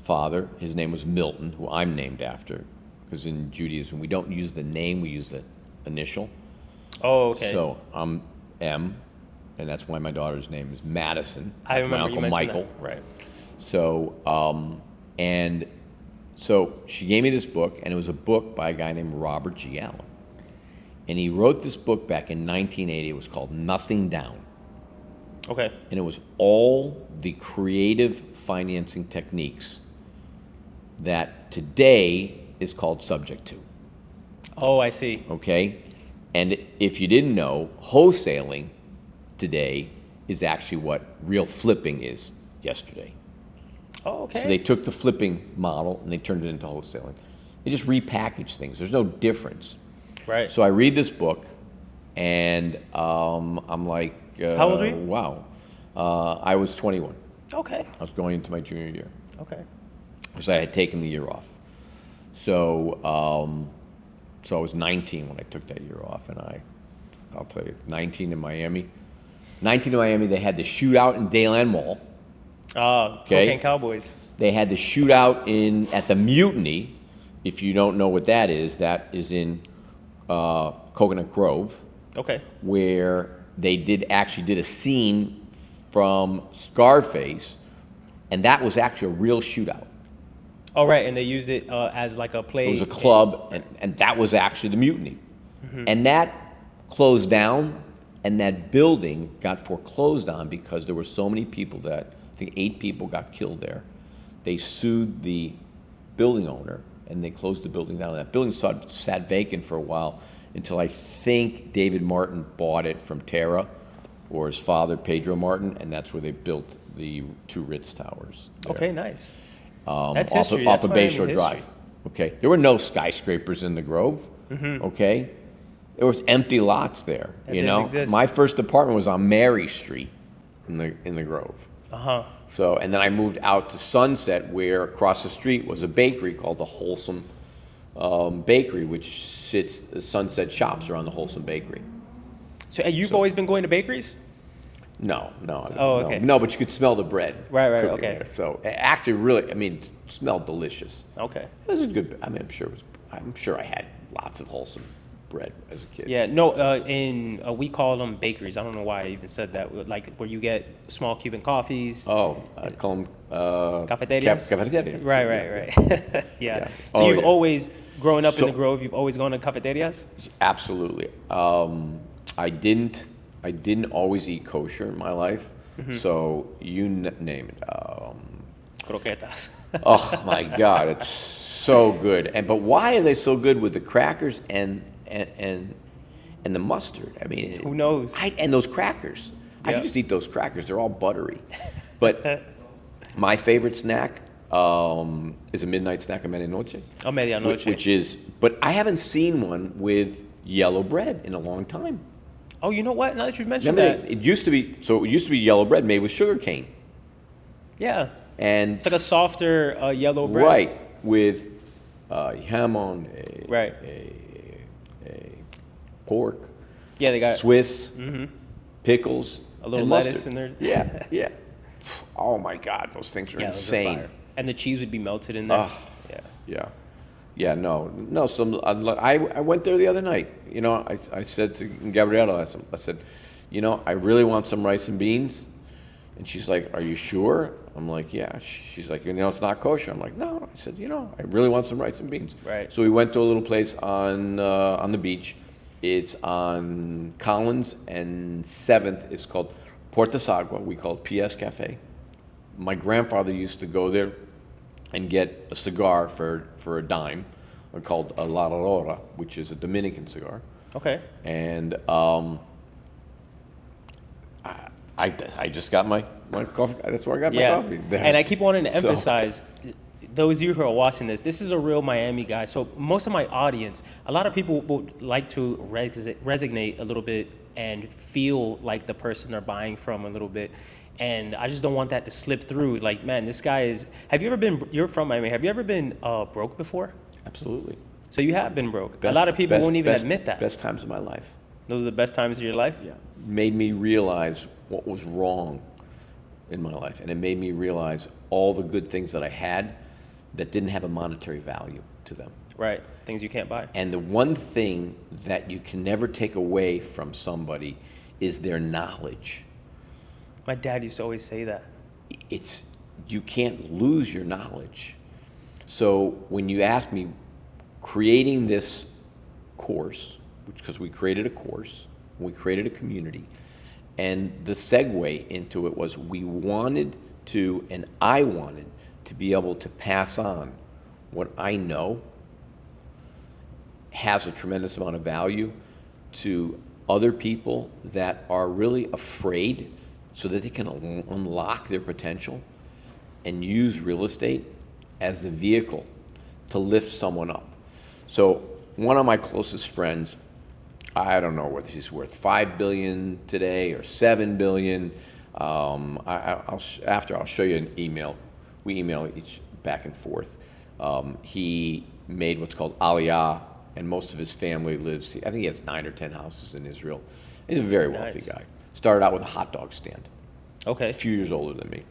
father, his name was Milton, who I'm named after, because in Judaism we don't use the name, we use the initial. Oh, okay. So I'm M, and that's why my daughter's name is Madison. I after remember my Uncle you mentioned Michael. that. Right. So, and so she gave me this book, and it was a book by a guy named Robert G. Allen. And he wrote this book back in 1980. It was called Nothing Down. Okay. And it was all the creative financing techniques that today is called subject to. Oh, I see. Okay? And if you didn't know, wholesaling today is actually what real flipping is yesterday. Oh, okay. So they took the flipping model and they turned it into wholesaling. They just repackaged things. There's no difference. Right. So I read this book, and I'm like, How old were you? Wow. I was 21. Okay. I was going into my junior year. Okay. Because I had taken the year off. So I was 19 when I took that year off, and I'll tell you, 19 in Miami. 19 in Miami, they had the shootout in Dayland Mall. Okay. Cocaine Cowboys. They had the shootout at the Mutiny. If you don't know what that is in Coconut Grove. Okay. Where they actually did a scene from Scarface, and that was actually a real shootout. Oh, right, and they used it as like a play. It was a club, and that was actually the Mutiny. Mm-hmm. And that closed down, and that building got foreclosed on because there were so many people that, I think 8 people got killed there. They sued the building owner, and they closed the building down. That building sat vacant for a while until I think David Martin bought it from Terra, or his father, Pedro Martin, and that's where they built the 2 Ritz Towers there. Okay, nice. That's off history. Off That's of Bayshore Drive. Okay, there were no skyscrapers in the Grove. Mm-hmm. Okay, there was empty lots there. That didn't exist. My first apartment was on Mary Street in the Grove. So, and then I moved out to Sunset, where across the street was a bakery called the Wholesome Bakery, which sits. The Sunset shops are on the Wholesome Bakery. So you've always been going to bakeries? No. Oh, okay. No, but you could smell the bread. Right, cooking okay. there. So it actually, really, it smelled delicious. Okay. It was a good. I'm sure I had lots of wholesome bread as a kid. Yeah, no. We call them bakeries. I don't know why I even said that. Like where you get small Cuban coffees. Oh, I call them cafeterias. Cafeterias. Right. Yeah. So you've always growing up in the Grove. You've always gone to cafeterias. Absolutely. I didn't always eat kosher in my life. Mm-hmm. So you name it. Croquetas. Oh my God, it's so good. But why are they so good with the crackers and the mustard? I mean, who knows? And those crackers. Yep. I can just eat those crackers. They're all buttery. But my favorite snack is a midnight snack, a medianoche. A medianoche. Which is, but I haven't seen one with yellow bread in a long time. Oh, you know what? Now that you mentioned that, it used to be yellow bread made with sugar cane. Yeah. And it's like a softer yellow bread. Right, with hamon, a pork. Yeah, they got Swiss, pickles, a little and lettuce mustard. in there. Yeah. Oh my God, those things are insane. Those are fire. And the cheese would be melted in there. Yeah. No. So I went there the other night. I said to Gabriella, I said, I really want some rice and beans. And she's like, "Are you sure?" I'm like, "Yeah." She's like, "It's not kosher." I'm like, "No." I said, "I really want some rice and beans." Right. So we went to a little place on the beach. It's on Collins and 7th. It's called Porta Sagua. We call it PS Cafe. My grandfather used to go there and get a cigar for a dime, called a La Aurora, which is a Dominican cigar. Okay. And I just got my coffee. That's where I got my coffee. There. And I keep wanting to emphasize, those of you who are watching this is a real Miami guy. So most of my audience, a lot of people would like to resonate a little bit and feel like the person they're buying from a little bit. And I just don't want that to slip through. Like, man, this guy is... You're from Miami. Have you ever been broke before? Absolutely. So you have been broke. A lot of people won't even admit that. Best times of my life. Those are the best times of your life? Yeah. Made me realize what was wrong in my life. And it made me realize all the good things that I had that didn't have a monetary value to them. Right. Things you can't buy. And the one thing that you can never take away from somebody is their knowledge. My dad used to always say that. You can't lose your knowledge. So when you ask me, creating this course, because we created a course, we created a community, and the segue into it was we wanted to, and I wanted to be able to pass on what I know has a tremendous amount of value to other people that are really afraid, so that they can unlock their potential and use real estate as the vehicle to lift someone up. So one of my closest friends, I don't know whether he's worth $5 billion today or $7 billion. I'll show you an email. We email each back and forth. He made what's called Aliyah, and most of his family lives, I think he has 9 or 10 houses in Israel. He's a very wealthy guy. Started out with a hot dog stand. Okay. A few years older than me.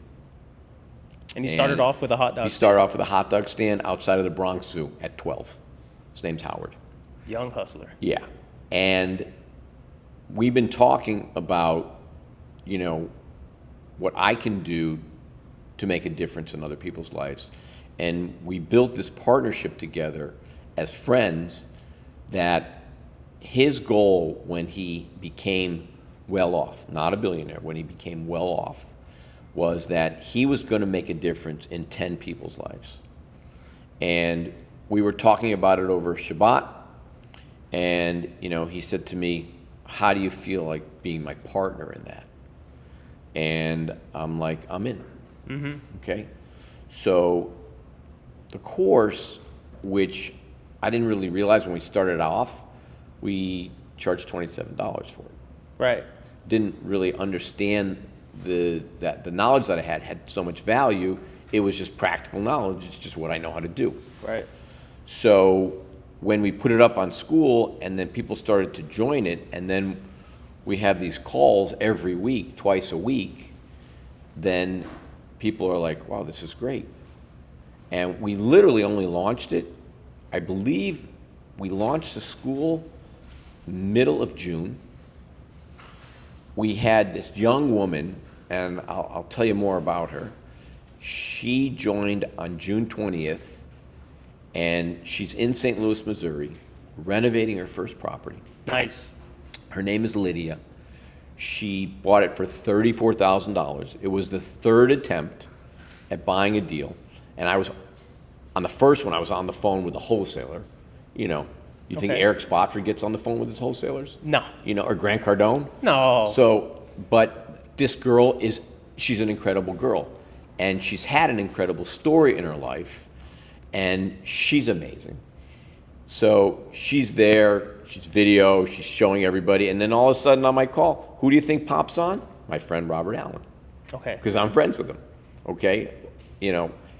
And he started off with a hot dog stand? He started off with a hot dog stand outside of the Bronx Zoo at 12. His name's Howard. Young hustler. Yeah. And we've been talking about, what I can do to make a difference in other people's lives. And we built this partnership together as friends, that his goal when he became well off, not a billionaire, when he became well off, was that he was going to make a difference in 10 people's lives. And we were talking about it over Shabbat, and he said to me, how do you feel like being my partner in that? And I'm like, I'm in. Mm-hmm. Okay? So the course, which I didn't really realize when we started off, we charged $27 for it. Right. Didn't really understand that the knowledge that I had so much value. It was just practical knowledge. It's just what I know how to do. Right. So when we put it up on school, and then people started to join it, and then we have these calls every week, twice a week, then people are like, wow, this is great. And we literally only launched it, I believe we launched the school middle of June. We had this young woman, and I'll tell you more about her. She joined on June 20th, and she's in St. Louis, Missouri, renovating her first property. Nice. Her name is Lydia. She bought it for $34,000. It was the third attempt at buying a deal, and I was on the first one. I was on the phone with a wholesaler. You think Eric Spotford gets on the phone with his wholesalers? No. Or Grant Cardone? No. So, but this girl she's an incredible girl, and she's had an incredible story in her life, and she's amazing. So she's there, she's video, she's showing everybody, and then all of a sudden on my call, who do you think pops on? My friend Robert Allen. Okay. Because I'm friends with him, okay?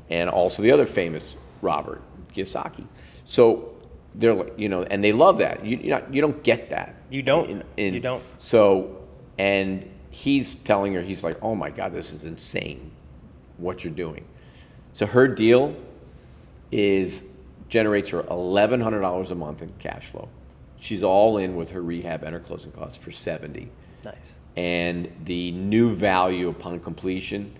And also the other famous Robert Kiyosaki. So they're like, and they love that. You don't get that. You don't. You don't. So, and he's telling her, he's like, oh my God, this is insane what you're doing. So her deal generates her $1,100 a month in cash flow. She's all in with her rehab and her closing costs for $70. Nice. And the new value upon completion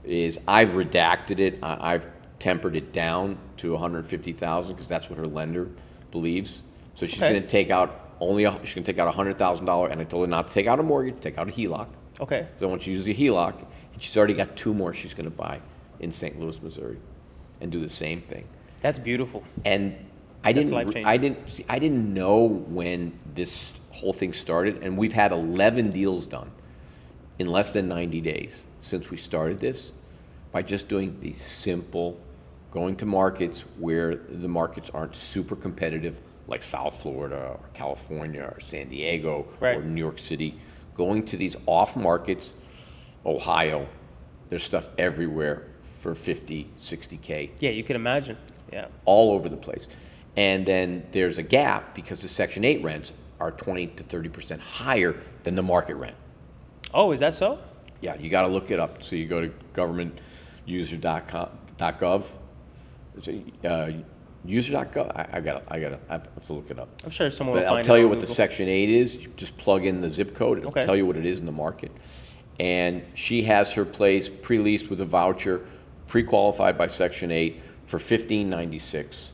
is, I've redacted it. I've tempered it down to $150,000 because that's what her lender believes. So she's going to take out she's going to take out $100,000, and I told her not to take out a mortgage, take out a HELOC. Okay. So I want you to use a HELOC, and she's already got 2 more she's going to buy in St. Louis, Missouri, and do the same thing. That's beautiful. And I didn't know when this whole thing started, and we've had 11 deals done in less than 90 days since we started this, by just doing these simple, going to markets where the markets aren't super competitive, like South Florida or California or San Diego or New York City, going to these off markets, Ohio. There's stuff everywhere for 50, 60K. Yeah, you can imagine. Yeah. All over the place. And then there's a gap because the Section 8 rents are 20 to 30% higher than the market rent. Oh, is that so? Yeah, you got to look it up. So you go to governmentuser.gov. User.gov. I have to look it up. I'm sure someone But will find I'll tell it you on what the Google. Section 8 is. You just plug in the zip code. It'll Okay. tell you what it is in the market. And she has her place pre-leased with a voucher, pre-qualified by Section 8 for $15.96.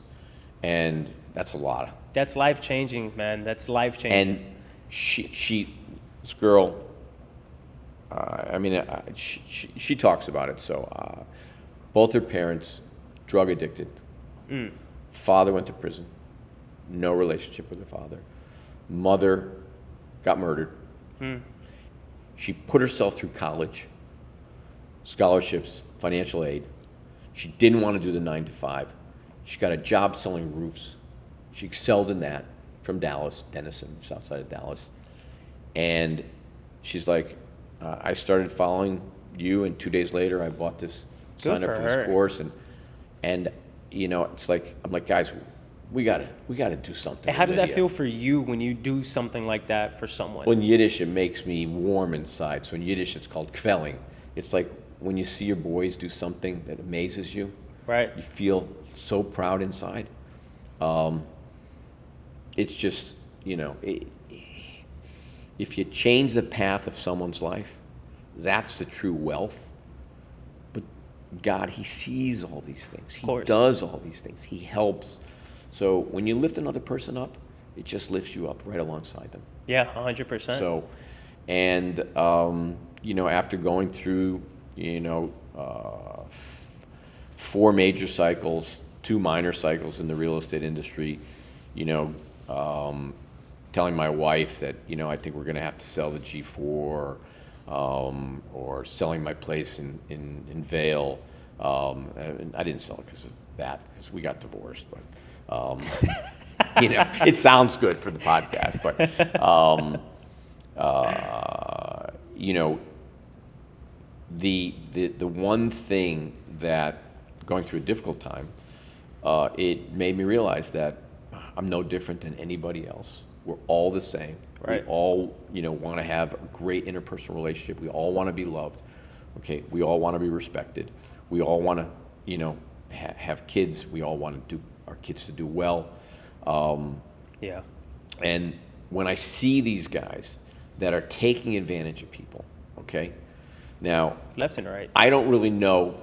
And that's a lot. That's life-changing, man. That's life-changing. And this girl, she talks about it. So both her parents, drug addicted. Father went to prison. No relationship with her father. Mother got murdered. She put herself through college, scholarships, financial aid. She didn't want to do the 9 to 5. She got a job selling roofs. She excelled in that from Dallas, Denison, just outside of Dallas. And she's like, I started following you, and 2 days later I bought this, signed up for this course, and it's like, I'm like, guys, we gotta do something. And how does that feel for you when you do something like that for someone? Well, in Yiddish, it makes me warm inside. So in Yiddish, it's called kvelling. It's like when you see your boys do something that amazes you. Right. You feel so proud inside. It's just, if you change the path of someone's life, that's the true wealth. But God, He sees all these things. He does all these things. He helps. So when you lift another person up, it just lifts you up right alongside them. Yeah, 100%. So, and after going through, 4 major cycles, 2 minor cycles in the real estate industry, telling my wife that, I think we're going to have to sell the G4, or selling my place in Vail. And I didn't sell it because of that, because we got divorced, but. It sounds good for the podcast, but the one thing that going through a difficult time, it made me realize that I'm no different than anybody else. We're all the same. Right. We all want to have a great interpersonal relationship. We all want to be loved. Okay. We all want to be respected. We all want to have kids. We all want to do our kids to do well. Yeah. And when I see these guys that are taking advantage of people, okay? Now, Left and right. I don't really know.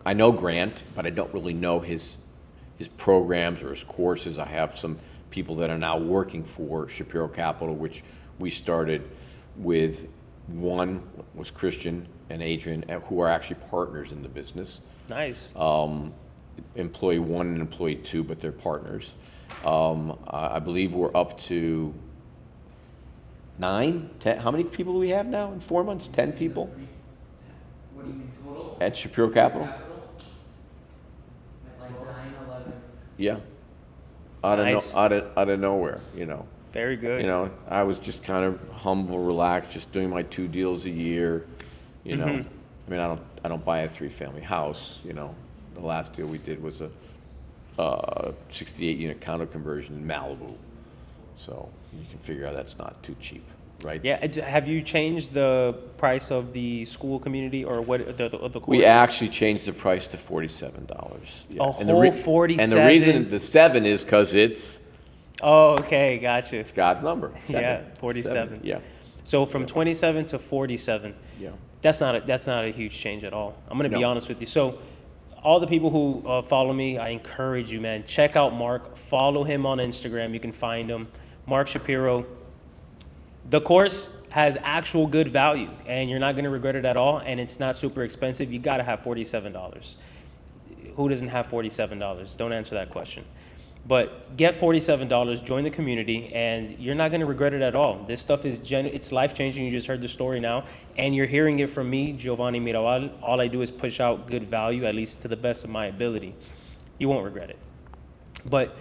I know Grant, but I don't really know his programs or his courses. I have some people that are now working for Shapiro Capital, which we started with. One was Christian and Adrian, who are actually partners in the business. Nice. Employee 1 and employee 2, but they're partners. I believe we're up to 9, 10. How many people do we have now in 4 months? 10 people? What do you mean total? At Shapiro Capital? Like 9, 11. Yeah. Nice. Out of nowhere, Very good. I was just kind of humble, relaxed, just doing my 2 deals a year. I mean, I don't buy a 3-family house. The last deal we did was a 68-unit condo conversion in Malibu. So you can figure out that's not too cheap, right? Yeah. Have you changed the price of the school community or what the course? We actually changed the price to $47. Yeah. A whole 47? And the reason the 7 is because it's Oh, okay. Gotcha. It's God's number. 7. Yeah, 47. Yeah. So from 27 to 47. Yeah. That's not a huge change at all. I'm going to be No. honest with you. So all the people who follow me, I encourage you, man, check out Mark. Follow him on Instagram. You can find him, Mark Shapiro. The course has actual good value, and you're not going to regret it at all, and it's not super expensive. You got to have $47. Who doesn't have $47? Don't answer that question. But get $47, join the community, and you're not going to regret it at all. This stuff is it's life-changing. You just heard the story now, and you're hearing it from me, Giovanni Mirabal. All I do is push out good value, at least to the best of my ability. You won't regret it. But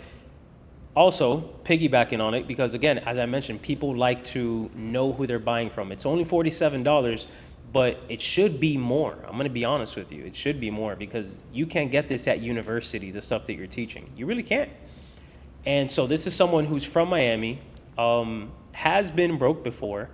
also, piggybacking on it, because again, as I mentioned, people like to know who they're buying from. It's only $47, but it should be more. I'm going to be honest with you. It should be more because you can't get this at university, the stuff that you're teaching. You really can't. And so this is someone who's from Miami, has been broke before,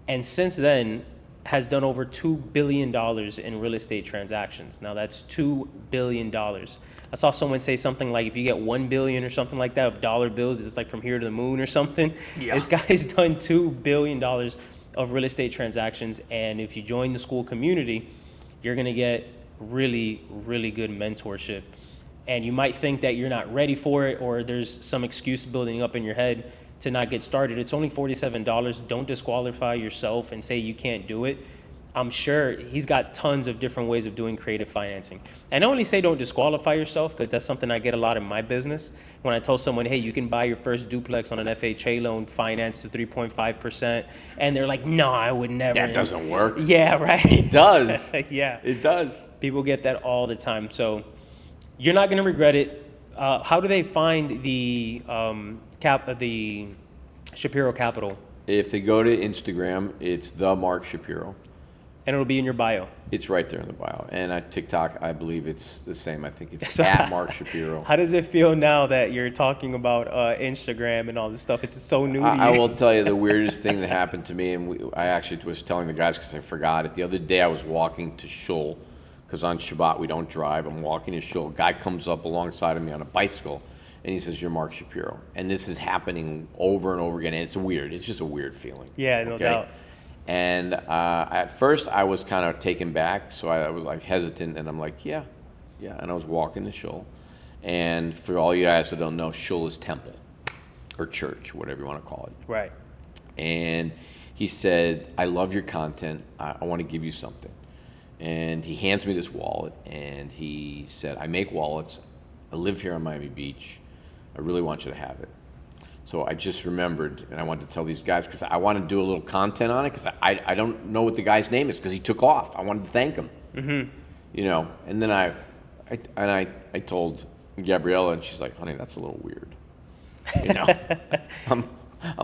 and since then has done over $2 billion in real estate transactions. Now that's $2 billion. I saw someone say something like if you get 1 billion or something like that of dollar bills, it's like from here to the moon or something. Yeah. This guy's done $2 billion of real estate transactions. And if you join the school community, you're going to get really, really good mentorship. And you might think that you're not ready for it, or there's some excuse building up in your head to not get started. It's only $47. Don't disqualify yourself and say you can't do it. I'm sure he's got tons of different ways of doing creative financing. And I only say don't disqualify yourself because that's something I get a lot in my business. When I tell someone, hey, you can buy your first duplex on an FHA loan financed to 3.5%. And they're like, no, I would never. That doesn't work. Yeah, right. It does. Yeah. It does. People get that all the time. So you're not going to regret it. How do they find the Shapiro Capital? If they go to Instagram, it's the Mark Shapiro. And it'll be in your bio. It's right there in the bio. And at TikTok, I believe it's the same. I think it's at Mark Shapiro. How does it feel now that you're talking about Instagram and all this stuff? It's so new to you. I will tell you the weirdest thing that happened to me, and I actually was telling the guys because I forgot it. The other day I was walking to Shul, because on Shabbat we don't drive. I'm walking to Shul. A guy comes up alongside of me on a bicycle, and he says, "You're Mark Shapiro." And this is happening over and over again, and it's weird. It's just a weird feeling. Yeah, no doubt. And at first I was kind of taken back, so I was like hesitant, and I'm like, yeah. And I was walking to Shul. And for all you guys that don't know, Shul is temple or church, whatever you want to call it. Right. And he said, I love your content. I want to give you something. And he hands me this wallet, and he said, I make wallets. I live here on Miami Beach. I really want you to have it. So I just remembered, and I wanted to tell these guys because I want to do a little content on it because I don't know what the guy's name is because he took off. I wanted to thank him, And then I told Gabriella, and she's like, "Honey, that's a little weird," I'm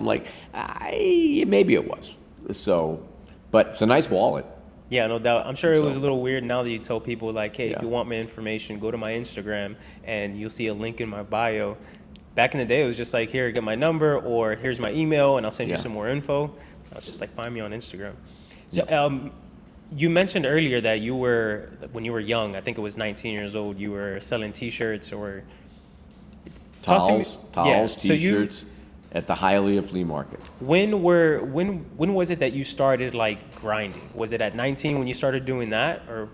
like, maybe it was. So, but it's a nice wallet. Yeah, no doubt. I'm sure it was a little weird now that you tell people like, hey, if you want my information, go to my Instagram, and you'll see a link in my bio. Back in the day, it was just like, here, get my number, or here's my email, and I'll send you some more info. I was just like, find me on Instagram. So, you mentioned earlier that you were, when you were young, I think it was 19 years old, you were selling T-shirts or Towels, Yeah. T-shirts at the Hialeah flea market. When was it that you started like grinding? Was it at 19 when you started doing that, or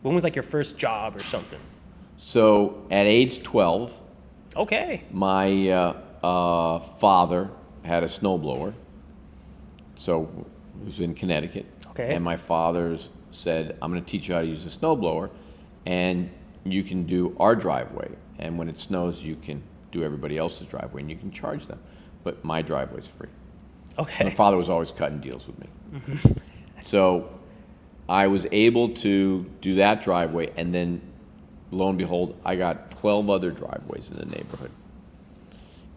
when was like your first job or something? So at age 12. Okay. My father had a snowblower, so it was in Connecticut. Okay. And my father said, I'm going to teach you how to use the snowblower, and you can do our driveway. And when it snows, you can do everybody else's driveway, and you can charge them. But my driveway's free. Okay. My father was always cutting deals with me. So I was able to do that driveway, and then lo and behold, I got 12 other driveways in the neighborhood.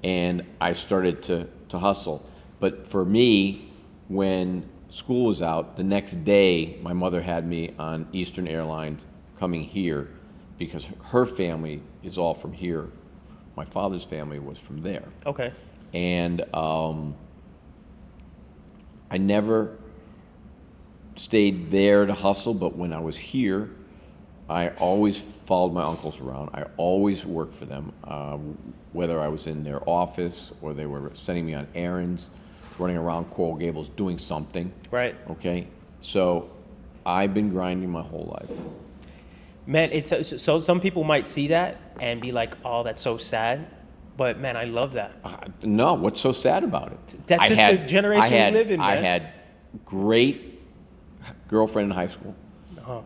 And I started to hustle. But for me, when school was out, the next day, my mother had me on Eastern Airlines coming here because her family is all from here. My father's family was from there. Okay. And I never stayed there to hustle, but when I was here, I always followed my uncles around. I always worked for them, whether I was in their office or they were sending me on errands, running around Coral Gables doing something. Right. Okay? So I've been grinding my whole life. Man, it's so some people might see that and be like, "Oh, that's so sad," but man, I love that. No, what's so sad about it? That's just the generation we live in, man. I had great girlfriend in high school. Uh-huh.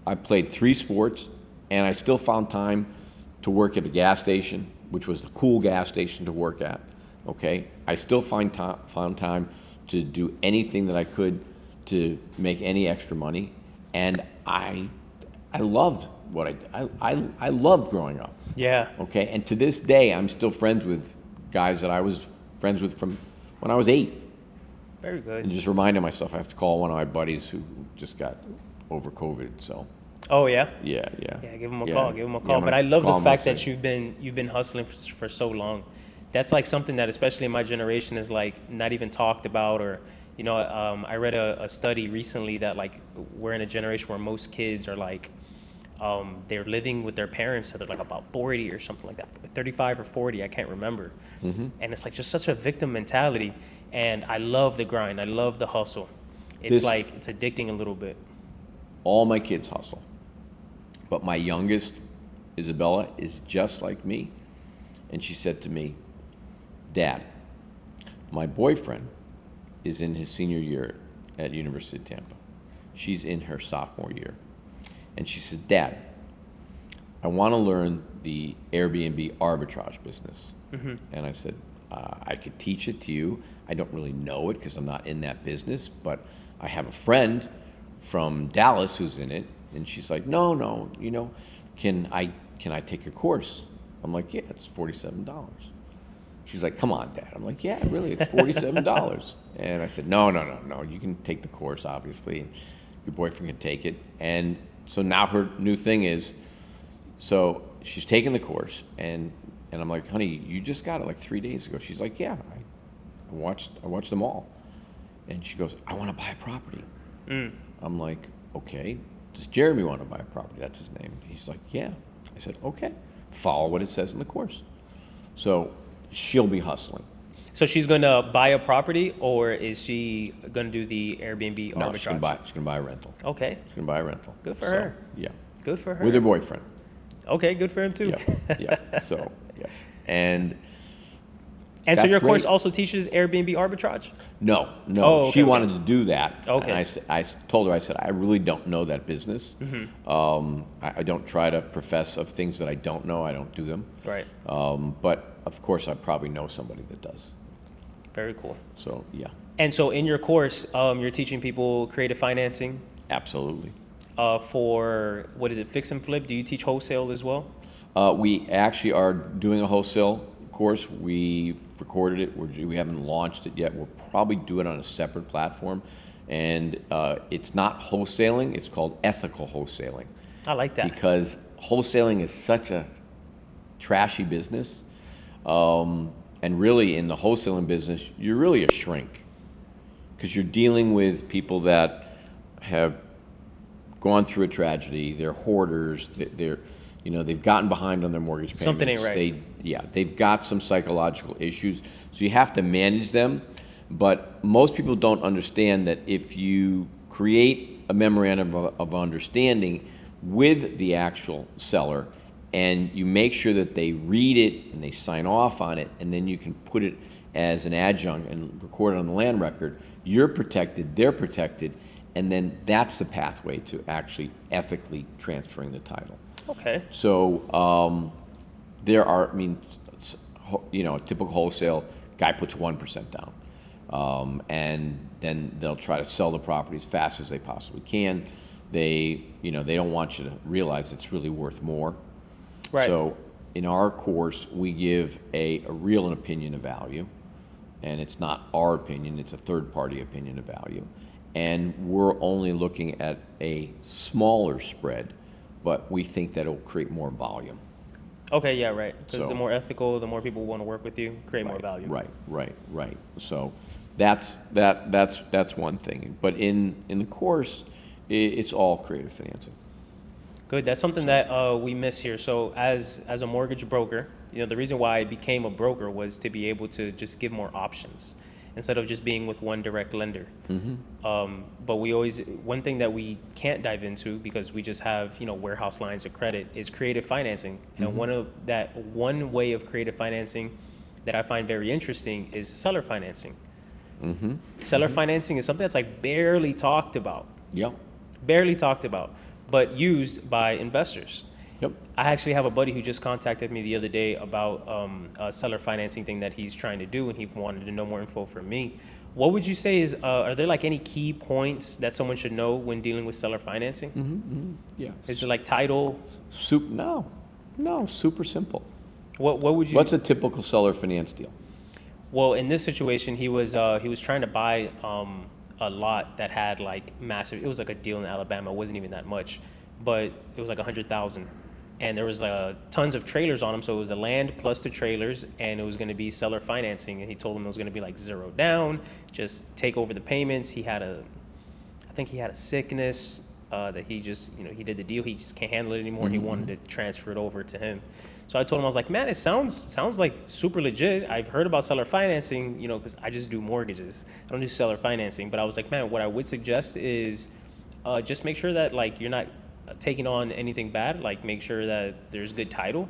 I played 3 sports, and I still found time to work at a gas station, which was the cool gas station to work at. Okay, I still found time to do anything that I could to make any extra money, and I loved what I did. I loved growing up. Yeah. Okay, and to this day, I'm still friends with guys that I was friends with from when I was 8. Very good. And just reminding myself, I have to call one of my buddies who just got over COVID. So. Oh yeah. Yeah. Yeah, give him a call. Give him a call. Yeah, but I love the fact that saying. you've been hustling for so long. That's like something that, especially in my generation, is like not even talked about, or I read a study recently that like we're in a generation where most kids are like, they're living with their parents so they're like about 40 or something like that, 35 or 40, I can't remember. And it's like just such a victim mentality. And I love the grind. I love the hustle. It's like, it's addicting a little bit. All my kids hustle. But my youngest, Isabella, is just like me. And she said to me, Dad, my boyfriend is in his senior year at University of Tampa. She's in her sophomore year. And she said, Dad, I want to learn the Airbnb arbitrage business. And I said, I could teach it to you. I don't really know it because I'm not in that business, but I have a friend from Dallas who's in it. And she's like, no, can I take your course? I'm like, yeah, it's $47. She's like, come on, Dad. I'm like, yeah, really, it's $47. And I said, no, you can take the course, obviously. Your boyfriend can take it. And so now her new thing is, so she's taking the course, and I'm like, honey, you just got it like 3 days ago. She's like, yeah, I watched them all. And she goes, I want to buy a property. I'm like, okay, does Jeremy want to buy a property? That's his name. He's like, yeah. I said, okay, follow what it says in the course. So she'll be hustling. So she's going to buy a property, or is she going to do the Airbnb arbitrage? No, she's going to buy a rental. Okay. She's going to buy a rental. Good for her. Yeah. Good for her. With her boyfriend. Okay, good for him too. Yeah. So, yes. And so your course great. Also teaches Airbnb arbitrage? No. Oh, okay, she wanted to do that. Okay. And I told her, I said, I really don't know that business. I don't try to profess of things that I don't know. I don't do them. Right. But of course, I probably know somebody that does. Very cool. So, yeah. And so in your course, you're teaching people creative financing? Absolutely. For, what is it, fix and flip? Do you teach wholesale as well? We actually are doing a wholesale course. We've recorded it. We haven't launched it yet. We'll probably do it on a separate platform. And it's not wholesaling. It's called ethical wholesaling. I like that. Because wholesaling is such a trashy business. And really, in the wholesaling business, you're really a shrink. Because you're dealing with people that have gone through a tragedy. They're hoarders. They've gotten behind on their mortgage payments. Something ain't right. They've got some psychological issues. So you have to manage them. But most people don't understand that if you create a memorandum of understanding with the actual seller, and you make sure that they read it and they sign off on it, and then you can put it as an adjunct and record it on the land record, you're protected, they're protected, and then that's the pathway to actually ethically transferring the title. Okay. So there are, a typical wholesale guy puts 1% down, and then they'll try to sell the property as fast as they possibly can. They don't want you to realize it's really worth more. Right. So in our course, we give a real opinion of value, and it's not our opinion, it's a third-party opinion of value. And we're only looking at a smaller spread, but we think that it'll create more volume. Okay, yeah, right. Because So- the more ethical, the more people want to work with you, create more value. Right. So that's one thing. But in the course, it's all creative financing. Good. That's something that we miss here. So as a mortgage broker, the reason why I became a broker was to be able to just give more options instead of just being with one direct lender. But one thing that we can't dive into because we just have, warehouse lines of credit is creative financing. And one way of creative financing that I find very interesting is seller financing. Seller financing is something that's like barely talked about. Yep. Barely talked about, but used by investors. Yep. I actually have a buddy who just contacted me the other day about a seller financing thing that he's trying to do, and he wanted to know more info from me. What would you say is, are there like any key points that someone should know when dealing with seller financing? Yeah. Is there like title? No, super simple. What would you? What's a typical seller finance deal? Well, in this situation, he was trying to buy a lot that had like massive. It was like a deal in Alabama. It wasn't even that much, but it was like 100,000. and there was tons of trailers on them. So it was the land plus the trailers, and it was going to be seller financing. And he told them it was going to be like 0 down, just take over the payments. I think he had a sickness that he just, he did the deal. He just can't handle it anymore. He wanted to transfer it over to him. So I told him, I was like, man, it sounds like super legit. I've heard about seller financing, because I just do mortgages. I don't do seller financing. But I was like, man, what I would suggest is just make sure that like you're not taking on anything bad. Like make sure that there's good title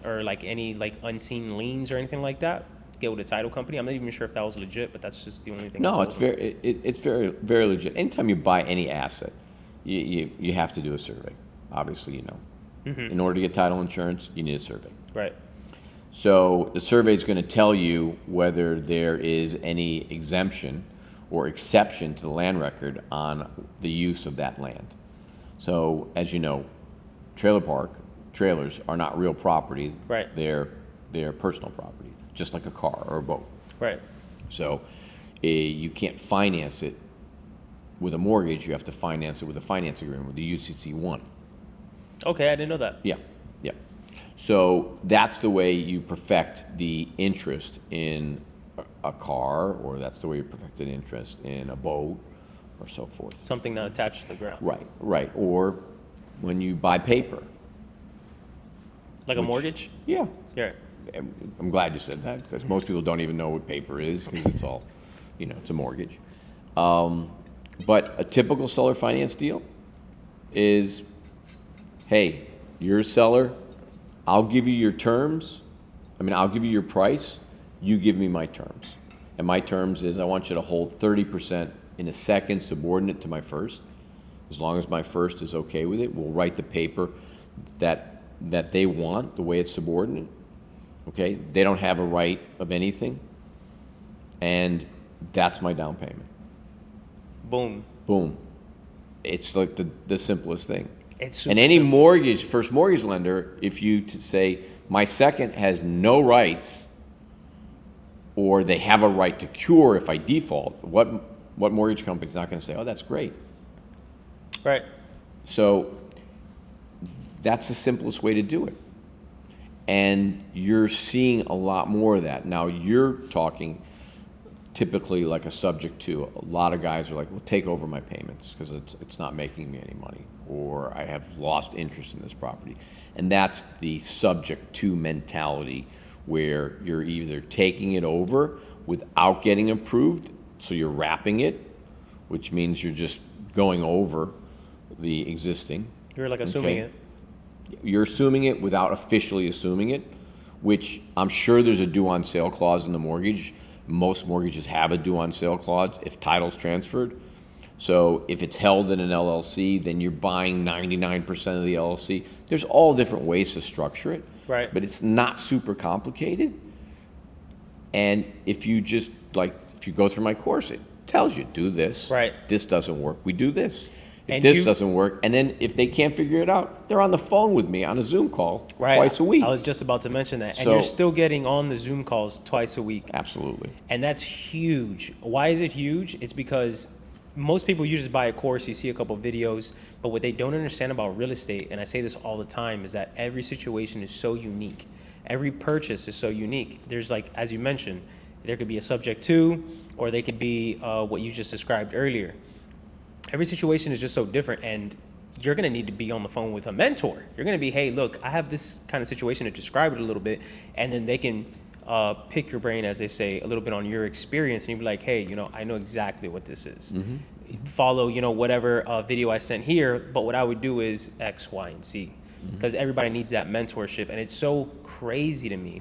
or like any like unseen liens or anything like that. Get with a title company. I'm not even sure if that was legit, but that's just the only thing. No, it's very very legit. Anytime you buy any asset, you have to do a survey. Obviously, In order to get title insurance, you need a survey. Right. So the survey is going to tell you whether there is any exemption or exception to the land record on the use of that land. So as you know, trailers are not real property. Right. They're personal property, just like a car or a boat. Right. So you can't finance it with a mortgage. You have to finance it with a finance agreement with the UCC1. Okay, I didn't know that. Yeah. So that's the way you perfect the interest in a car, or that's the way you perfect an interest in a boat, or so forth. Something not attached to the ground. Right. Or when you buy paper. Like a mortgage? Yeah. Yeah. I'm glad you said that, because most people don't even know what paper is, because it's all, it's a mortgage. But a typical seller finance deal is, hey, you're a seller, I'll give you your terms. I'll give you your price, you give me my terms. And my terms is I want you to hold 30% in a second subordinate to my first. As long as my first is okay with it, we'll write the paper that they want, the way it's subordinate. Okay? They don't have a right of anything. And that's my down payment. Boom. It's like the simplest thing. And any first mortgage lender, if you say, my second has no rights, or they have a right to cure if I default, what mortgage company's not going to say, oh, that's great? Right. So that's the simplest way to do it. And you're seeing a lot more of that. Now, you're talking typically like a subject to. A lot of guys are like, well, take over my payments because it's not making me any money, or I have lost interest in this property. And that's the subject to mentality, where you're either taking it over without getting approved, so you're wrapping it, which means you're just going over the existing. You're like assuming it. You're assuming it without officially assuming it, which I'm sure there's a due on sale clause in the mortgage. Most mortgages have a due on sale clause if title's transferred. So if it's held in an LLC, then you're buying 99% of the LLC. There's all different ways to structure it. Right. But it's not super complicated. And if you go through my course, it tells you, do this. Right. This doesn't work, we do this. If And this doesn't work, and then if they can't figure it out, they're on the phone with me on a Zoom call twice a week. I was just about to mention that. And So- you're still getting on the Zoom calls twice a week. Absolutely. And that's huge. Why is it huge? It's because most people, you just buy a course, you see a couple videos, but what they don't understand about real estate, and I say this all the time, is that every situation is so unique. Every purchase is so unique. There's like, as you mentioned, there could be a subject to, or they could be what you just described earlier. Every situation is just so different, and you're going to need to be on the phone with a mentor. You're going to be, hey, look, I have this kind of situation, to describe it a little bit, and then they can pick your brain, as they say, a little bit on your experience, and you'll be like, hey, I know exactly what this is. Follow, whatever video I sent here, but what I would do is X, Y, and Z, because everybody needs that mentorship, and it's so crazy to me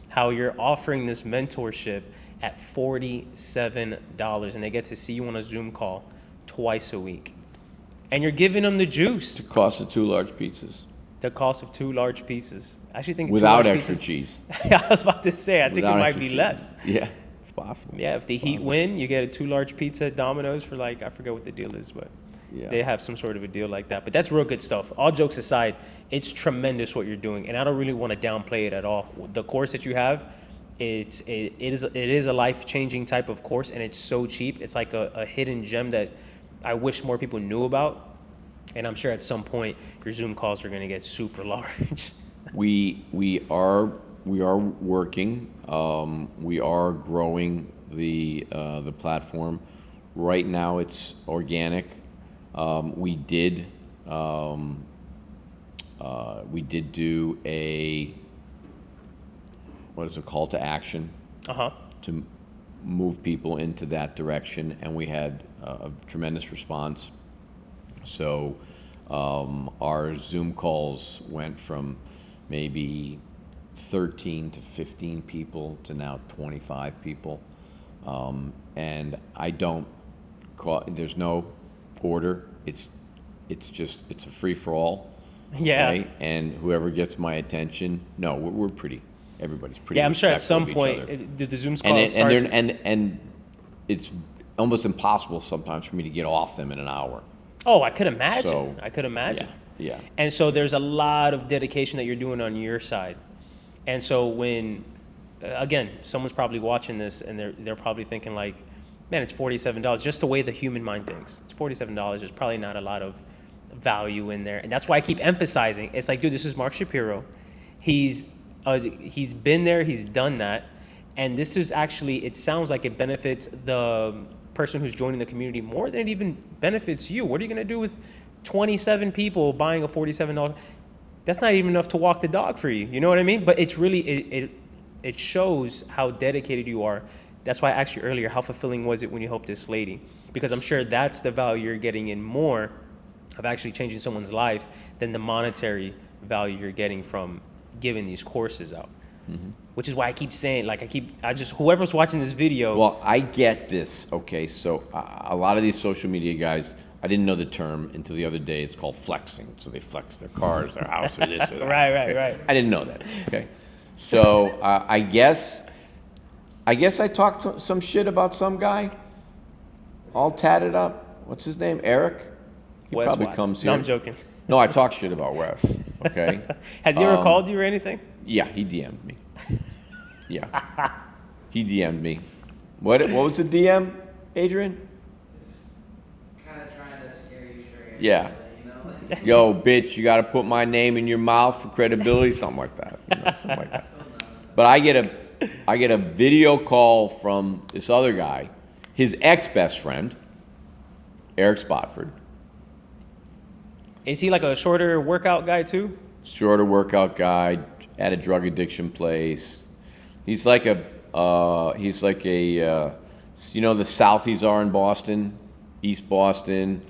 how you're offering this mentorship at $47, and they get to see you on a Zoom call twice a week, and you're giving them the juice. The cost of 2 large pizzas. The cost of 2 large pieces. I actually think Without 2 large extra pizzas, cheese. I was about to say, I think it Without might extra be cheese. less. Yeah, it's possible. Yeah, if the Heat win, you get a 2 large pizza at Domino's for I forget what the deal is, but Yeah. they have some sort of a deal like that. But that's real good stuff. All jokes aside, it's tremendous what you're doing, and I don't really want to downplay it at all. The course that you have, it is a life-changing type of course, and it's so cheap. It's like a hidden gem that I wish more people knew about. And I'm sure at some point your Zoom calls are going to get super large. We are working. We are growing the platform. Right now, it's organic. We did do a call to action to move people into that direction, and we had a tremendous response. So our Zoom calls went from maybe 13 to 15 people to now 25 people. And I don't call, there's no order. It's a free for all. Yeah. Right? And whoever gets my attention, no, we're pretty, everybody's pretty. Yeah, I'm sure at some respectful of each point other. the Zoom call starts. And it's almost impossible sometimes for me to get off them in an hour. Oh, I could imagine. So, I could imagine. Yeah. And so there's a lot of dedication that you're doing on your side. And so when, again, someone's probably watching this and they're probably thinking like, man, it's $47. Just the way the human mind thinks. It's $47. There's probably not a lot of value in there. And that's why I keep emphasizing. It's like, dude, this is Mark Shapiro. He's been there. He's done that. And this is actually, it sounds like it benefits the person who's joining the community more than it even benefits you. What are you going to do with 27 people buying a $47? That's not even enough to walk the dog for you. You know what I mean? But it's really, it shows how dedicated you are. That's why I asked you earlier, how fulfilling was it when you helped this lady? Because I'm sure that's the value you're getting in more of actually changing someone's life than the monetary value you're getting from giving these courses out. Mm-hmm. Which is why I keep saying, whoever's watching this video. Well, I get this. Okay, so a lot of these social media guys, I didn't know the term until the other day. It's called flexing. So they flex their cars, their house, or this or that. Right. I didn't know that. Okay, so I guess I talked some shit about some guy, all tatted up. What's his name? Eric. He Wes probably Watts. comes here. No, I'm joking. No, I talk shit about Wes. Okay. Has he ever called you or anything? Yeah, he DM'd me. Yeah, he DM'd me. What was the DM, Adrian? Kind of trying to scare you straight. Yeah. You know? Yo, bitch, you got to put my name in your mouth for credibility, something like that. Something like that. But I get a video call from this other guy, his ex-best friend, Eric Spotford. Is he like a shorter workout guy too? Shorter workout guy at a drug addiction place. He's like a the Southies are in Boston, East Boston,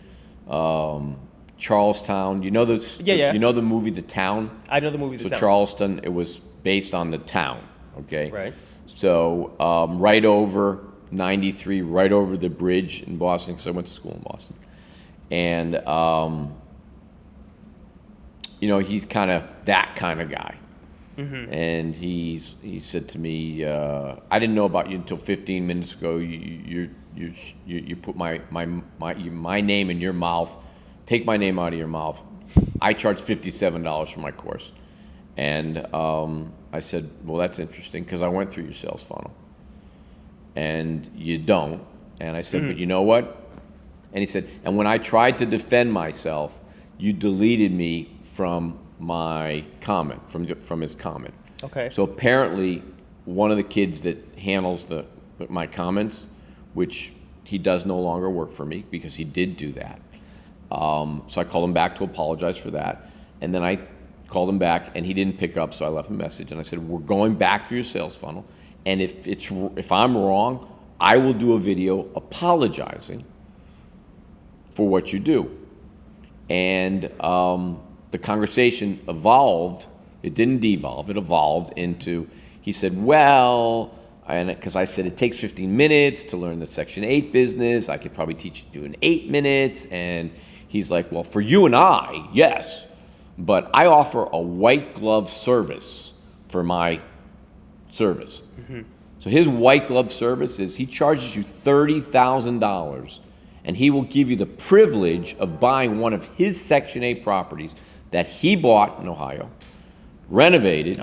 Charlestown. You know You know the movie The Town? I know the movie The Town. So Charleston, it was based on the town. Okay. Right. So right over 93, right over the bridge in Boston, because I went to school in Boston, and he's kind of that kind of guy. Mm-hmm. And he said to me, I didn't know about you until 15 minutes ago. You put my name in your mouth. Take my name out of your mouth. I charge $57 for my course. And I said, well, that's interesting because I went through your sales funnel. And you don't. And I said, but you know what? And he said, and when I tried to defend myself, you deleted me from my comment, from his comment. Okay. So apparently, one of the kids that handles my comments, which he does no longer work for me because he did do that. So I called him back to apologize for that, and then I called him back, and he didn't pick up. So I left him a message, and I said, "We're going back through your sales funnel, and if I'm wrong, I will do a video apologizing for what you do." And the conversation evolved. It didn't devolve. It evolved into, he said, well, because I said it takes 15 minutes to learn the Section 8 business. I could probably teach you to do in 8 minutes. And he's like, well, for you and I, yes. But I offer a white glove service for my service. Mm-hmm. So his white glove service is he charges you $30,000 and he will give you the privilege of buying one of his Section 8 properties that he bought in Ohio, renovated,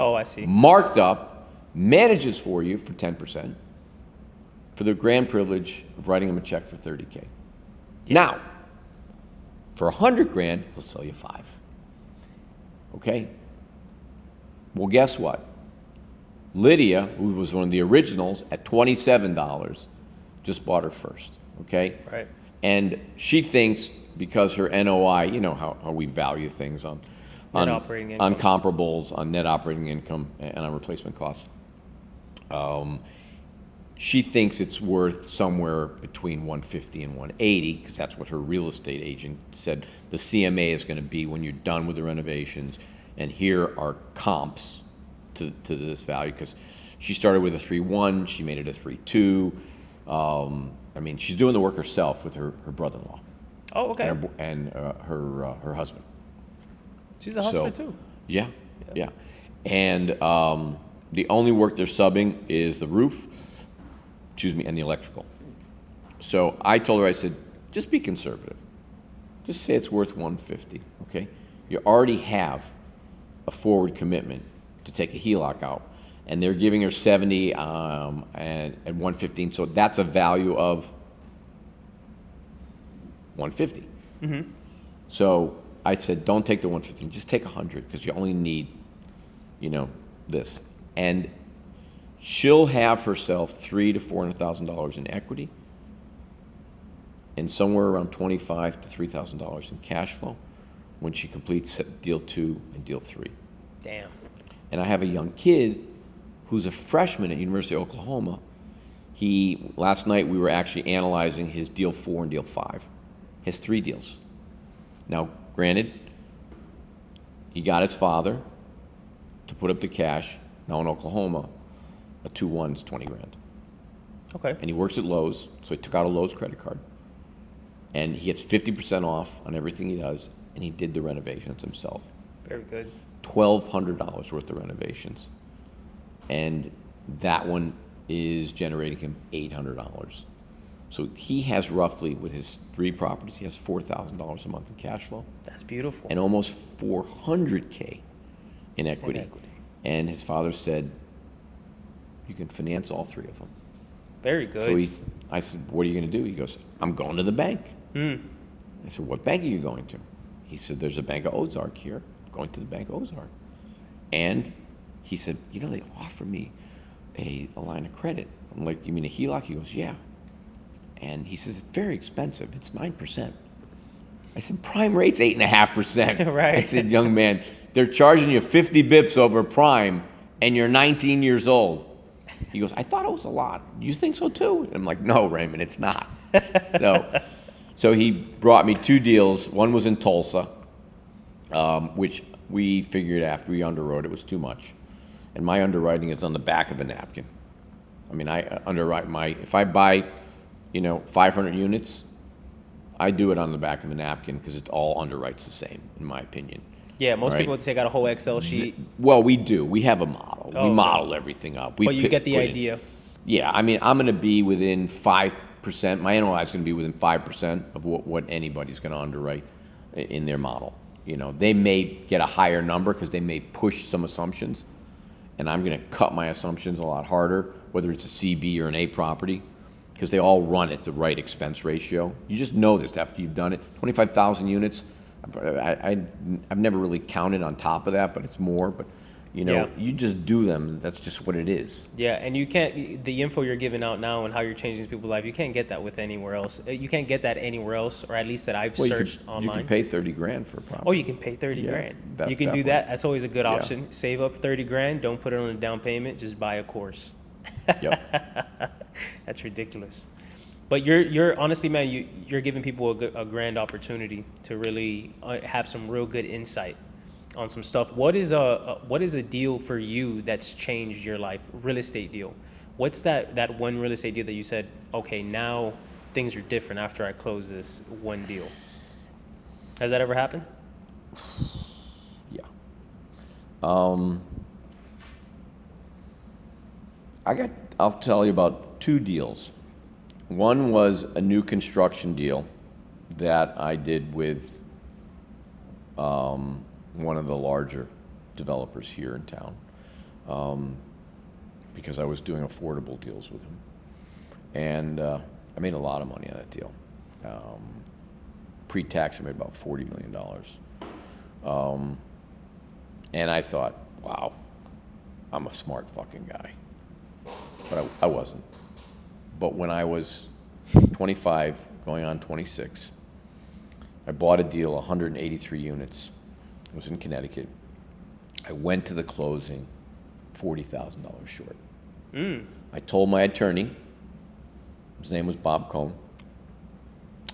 marked up, manages for you for 10%, for the grand privilege of writing him a check for $30K. Yeah. Now, For $100,000, we'll sell you 5. Okay? Well, guess what? Lydia, who was one of the originals, at $27, just bought her first. Okay? Right. And she thinks because her NOI, you know how we value things on Net operating on income. comparables, on net operating income, and on replacement costs. She thinks it's worth somewhere between 150 and 180 because that's what her real estate agent said the CMA is going to be when you're done with the renovations. And here are comps to this value because she started with a 3.1, she made it a 3.2. I mean, she's doing the work herself with her brother-in-law. Oh, okay. And her husband. She's a hustler too. Yeah. And the only work they're subbing is the roof, and the electrical. So I told her, I said, just be conservative. Just say it's worth 150, okay? You already have a forward commitment to take a HELOC out, and they're giving her 70 and 115, so that's a value of 150. Mm-hmm. So I said, don't take the 115, just take 100 because you only need, this. And she'll have herself $300,000 to $400,000 in equity and somewhere around $25,000 to $3,000 in cash flow when she completes deal 2 and deal 3. Damn. And I have a young kid who's a freshman at University of Oklahoma. Last night we were actually analyzing his deal 4 and deal 5. He has 3 deals. Now, granted, he got his father to put up the cash. Now in Oklahoma, a 2-1 is $20,000. Okay. And he works at Lowe's, so he took out a Lowe's credit card. And he gets 50% off on everything he does, and he did the renovations himself. Very good. $1,200 worth of renovations. And that one is generating him $800. So he has roughly, with his 3 properties, he has $4,000 a month in cash flow. That's beautiful. And almost $400K in equity. And his father said, you can finance all 3 of them. Very good. So I said, what are you going to do? He goes, I'm going to the bank. I said, what bank are you going to? He said, there's a Bank of Ozark here. I'm going to the Bank of Ozark. And he said, they offer me a line of credit. I'm like, you mean a HELOC? He goes, yeah. And he says, it's very expensive. It's 9%. I said, prime rate's 8.5%. Right. I said, young man, they're charging you 50 bips over prime, and you're 19 years old. He goes, I thought it was a lot. You think so too? And I'm like, no, Raymond, it's not. So he brought me 2 deals. One was in Tulsa, which we figured after we underwrote it was too much. And my underwriting is on the back of a napkin. I mean, I underwrite if I buy, 500 units, I do it on the back of a napkin because it all underwrites the same, in my opinion. Yeah, most Right. people take out a whole Excel sheet. Well, we do. We have a model. Oh, we model everything up. But you get the idea. Yeah, I mean, I'm going to be within 5%. My NOI is going to be within 5% of what anybody's going to underwrite in their model. They may get a higher number because they may push some assumptions, and I'm going to cut my assumptions a lot harder, whether it's a CB or an A property, because they all run at the right expense ratio. You just know this after you've done it. 25,000 units. I've never really counted on top of that, but it's more. But Yeah. you just do them. That's just what it is. Yeah, and you can't, the info you're giving out now and how you're changing people's life, you can't get that with anywhere else. You can't get that anywhere else, or at least that I've searched online. You can pay $30,000 for a property. Oh, you can pay 30 Yes, grand. that's You can definitely. do that. That's always a good Yeah. option. Save up 30 grand. Don't put it on a down payment. Just buy a course. Yep. That's ridiculous. But you're honestly, man, you're giving people a grand opportunity to really have some real good insight on some stuff. What is a deal for you that's changed your life? Real estate deal. What's that one real estate deal that you said, okay, now things are different after I close this one deal? Has that ever happened? Yeah. I'll tell you about 2 deals. One was a new construction deal that I did with one of the larger developers here in town, because I was doing affordable deals with him. And I made a lot of money on that deal. pre-tax, I made about $40 million. And I thought, wow, I'm a smart fucking guy. But I wasn't. But when I was 25, going on 26, I bought a deal, 183 units. It was in Connecticut. I went to the closing, $40,000 short. I told my attorney, his name was Bob Cohn.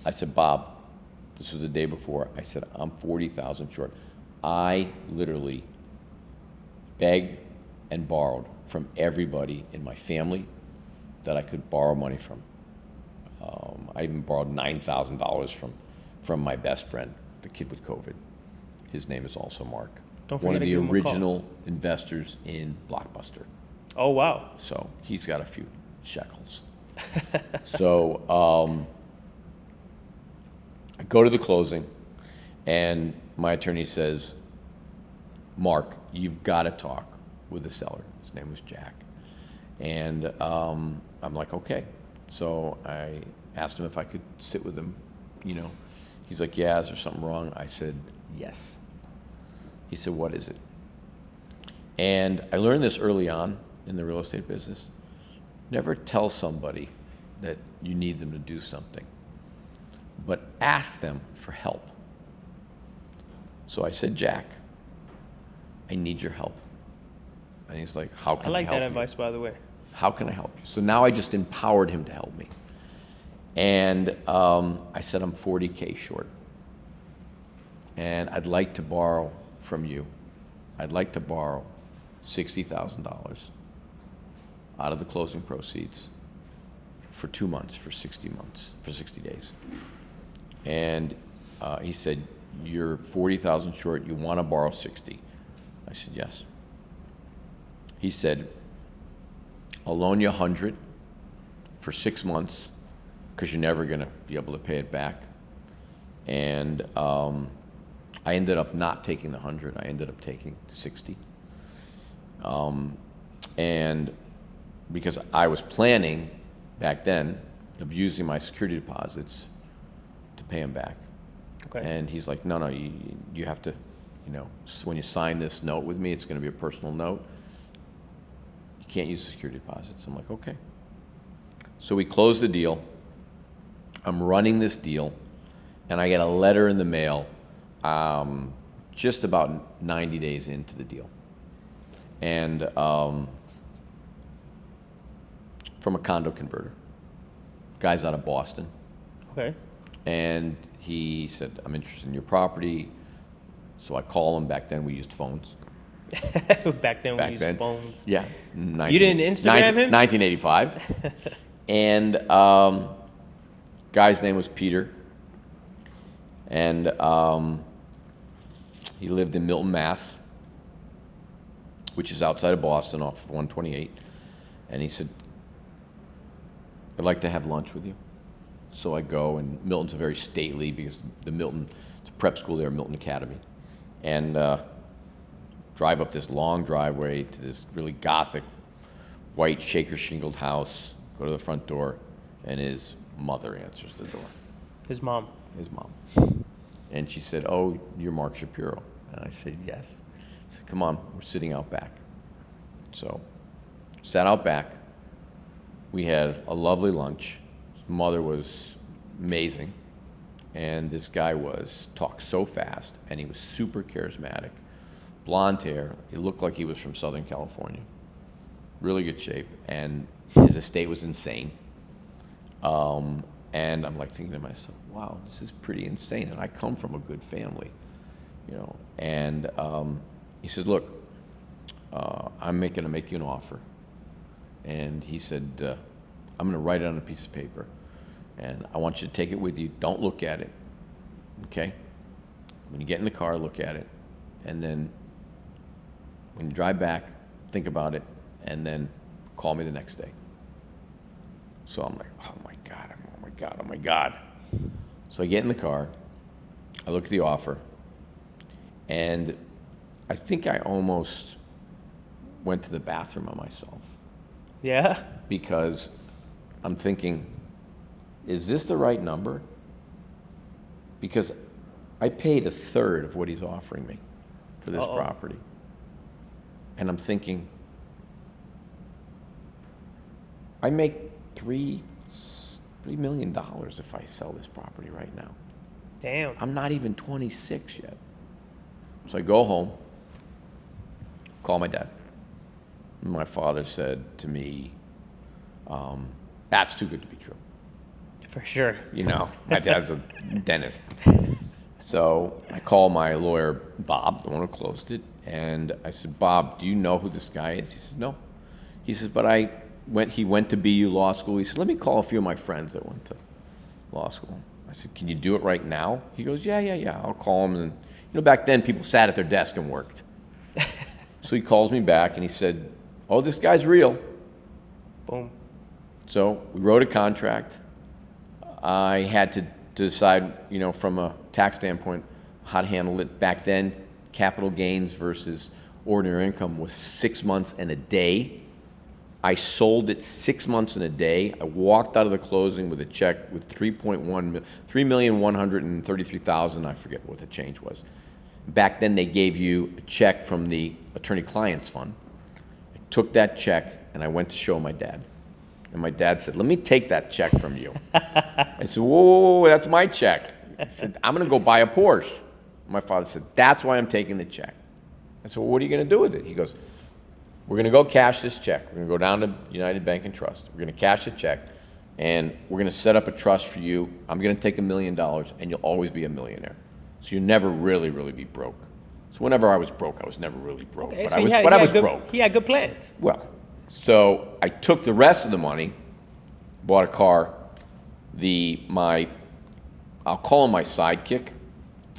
I said, Bob, this was the day before. I said, I'm 40,000 short. I literally begged and borrowed from everybody in my family that I could borrow money from. I even borrowed $9,000 from my best friend, the kid with COVID. His name is also Mark. Don't One forget of to the give him a call. original investors in Blockbuster. Oh, wow. So he's got a few shekels. So I go to the closing, and my attorney says, Mark, you've got to talk with the seller. His name was Jack. And I'm like, okay. So I asked him if I could sit with him, you know. He's like, yeah, is there something wrong? I said, yes. He said, what is it? And I learned this early on in the real estate business. Never tell somebody that you need them to do something, but ask them for help. So I said, Jack, I need your help. And he's like, how can I help you? I like that advice, by the way. How can I help you? So now I just empowered him to help me. And I said, I'm 40K short. And I'd like to borrow from you. I'd like to borrow $60,000 out of the closing proceeds for 2 months, for 60 days. And he said, you're 40,000 short, you want to borrow 60. I said, yes. He said, I'll loan you 100 for 6 months because you're never going to be able to pay it back. And I ended up not taking the 100. I ended up taking 60. And because I was planning back then of using my security deposits to pay him back. Okay. And he's like, no, you have to, you know, so when you sign this note with me, it's going to be a personal note. You can't use security deposits. I'm like, okay. So we close the deal. I'm running this deal, and I get a letter in the mail just about 90 days into the deal. And from a condo converter. Guy's out of Boston. Okay. And he said, I'm interested in your property. So I call him. Back then we used phones. Back then we used phones. Yeah. You didn't Instagram him? 1985. And guy's name was Peter. And he lived in Milton, Mass, which is outside of Boston off of 128. And he said, I'd like to have lunch with you. So I go, and Milton's very stately because the Milton, it's a prep school there, Milton Academy. And drive up this long driveway to this really gothic, white shaker shingled house, go to the front door, and his mother answers the door. His mom. His mom. And she said, oh, you're Mark Shapiro. And I said, yes. She said, come on, we're sitting out back. So, sat out back. We had a lovely lunch. His mother was amazing. And this guy talked so fast, and he was super charismatic. Blonde hair. He looked like he was from Southern California. Really good shape. And his estate was insane. And I'm like thinking to myself, wow, this is pretty insane. And I come from a good family, you know. And he said, look, I'm going to make you an offer. And he said, I'm going to write it on a piece of paper. And I want you to take it with you. Don't look at it, okay? When you get in the car, look at it. And then when you drive back, think about it, and then call me the next day. So I'm like, oh my God, oh my God, oh my God. So I get in the car, I look at the offer, and I think I almost went to the bathroom on myself. Yeah? Because I'm thinking, is this the right number? because I paid a third of what he's offering me for this Uh-oh. property. And I'm thinking, I make $3 million if I sell this property right now. Damn. I'm not even 26 yet. So I go home, call my dad. My father said to me, that's too good to be true. For sure. You know, my dad's a dentist. So I call my lawyer, Bob, the one who closed it, and I said, Bob, do you know who this guy is? He says, no. He says, but he went to BU Law School. He said, let me call a few of my friends that went to law school. I said, can you do it right now? He goes, yeah, I'll call him. And, back then people sat at their desk and worked. So he calls me back and he said, oh, this guy's real. Boom. So we wrote a contract. I had to decide, from a tax standpoint, how to handle it. Back then, capital gains versus ordinary income was 6 months and a day. I sold it 6 months and a day. I walked out of the closing with a check with $3,133,000. I forget what the change was. Back then, they gave you a check from the attorney-clients fund. I took that check and I went to show my dad. And my dad said, let me take that check from you. I said, whoa, that's my check. I said, I'm going to go buy a Porsche. My father said, that's why I'm taking the check. I said, well, what are you going to do with it? He goes, we're going to go cash this check. We're going to go down to United Bank and Trust. We're going to cash the check, and we're going to set up a trust for you. I'm going to take $1 million, and you'll always be a millionaire. So you'll never really be broke. So whenever I was broke, I was never really broke. Okay, but so I was good, broke. He had good plans. Well, so I took the rest of the money, bought a car. I'll call him my sidekick.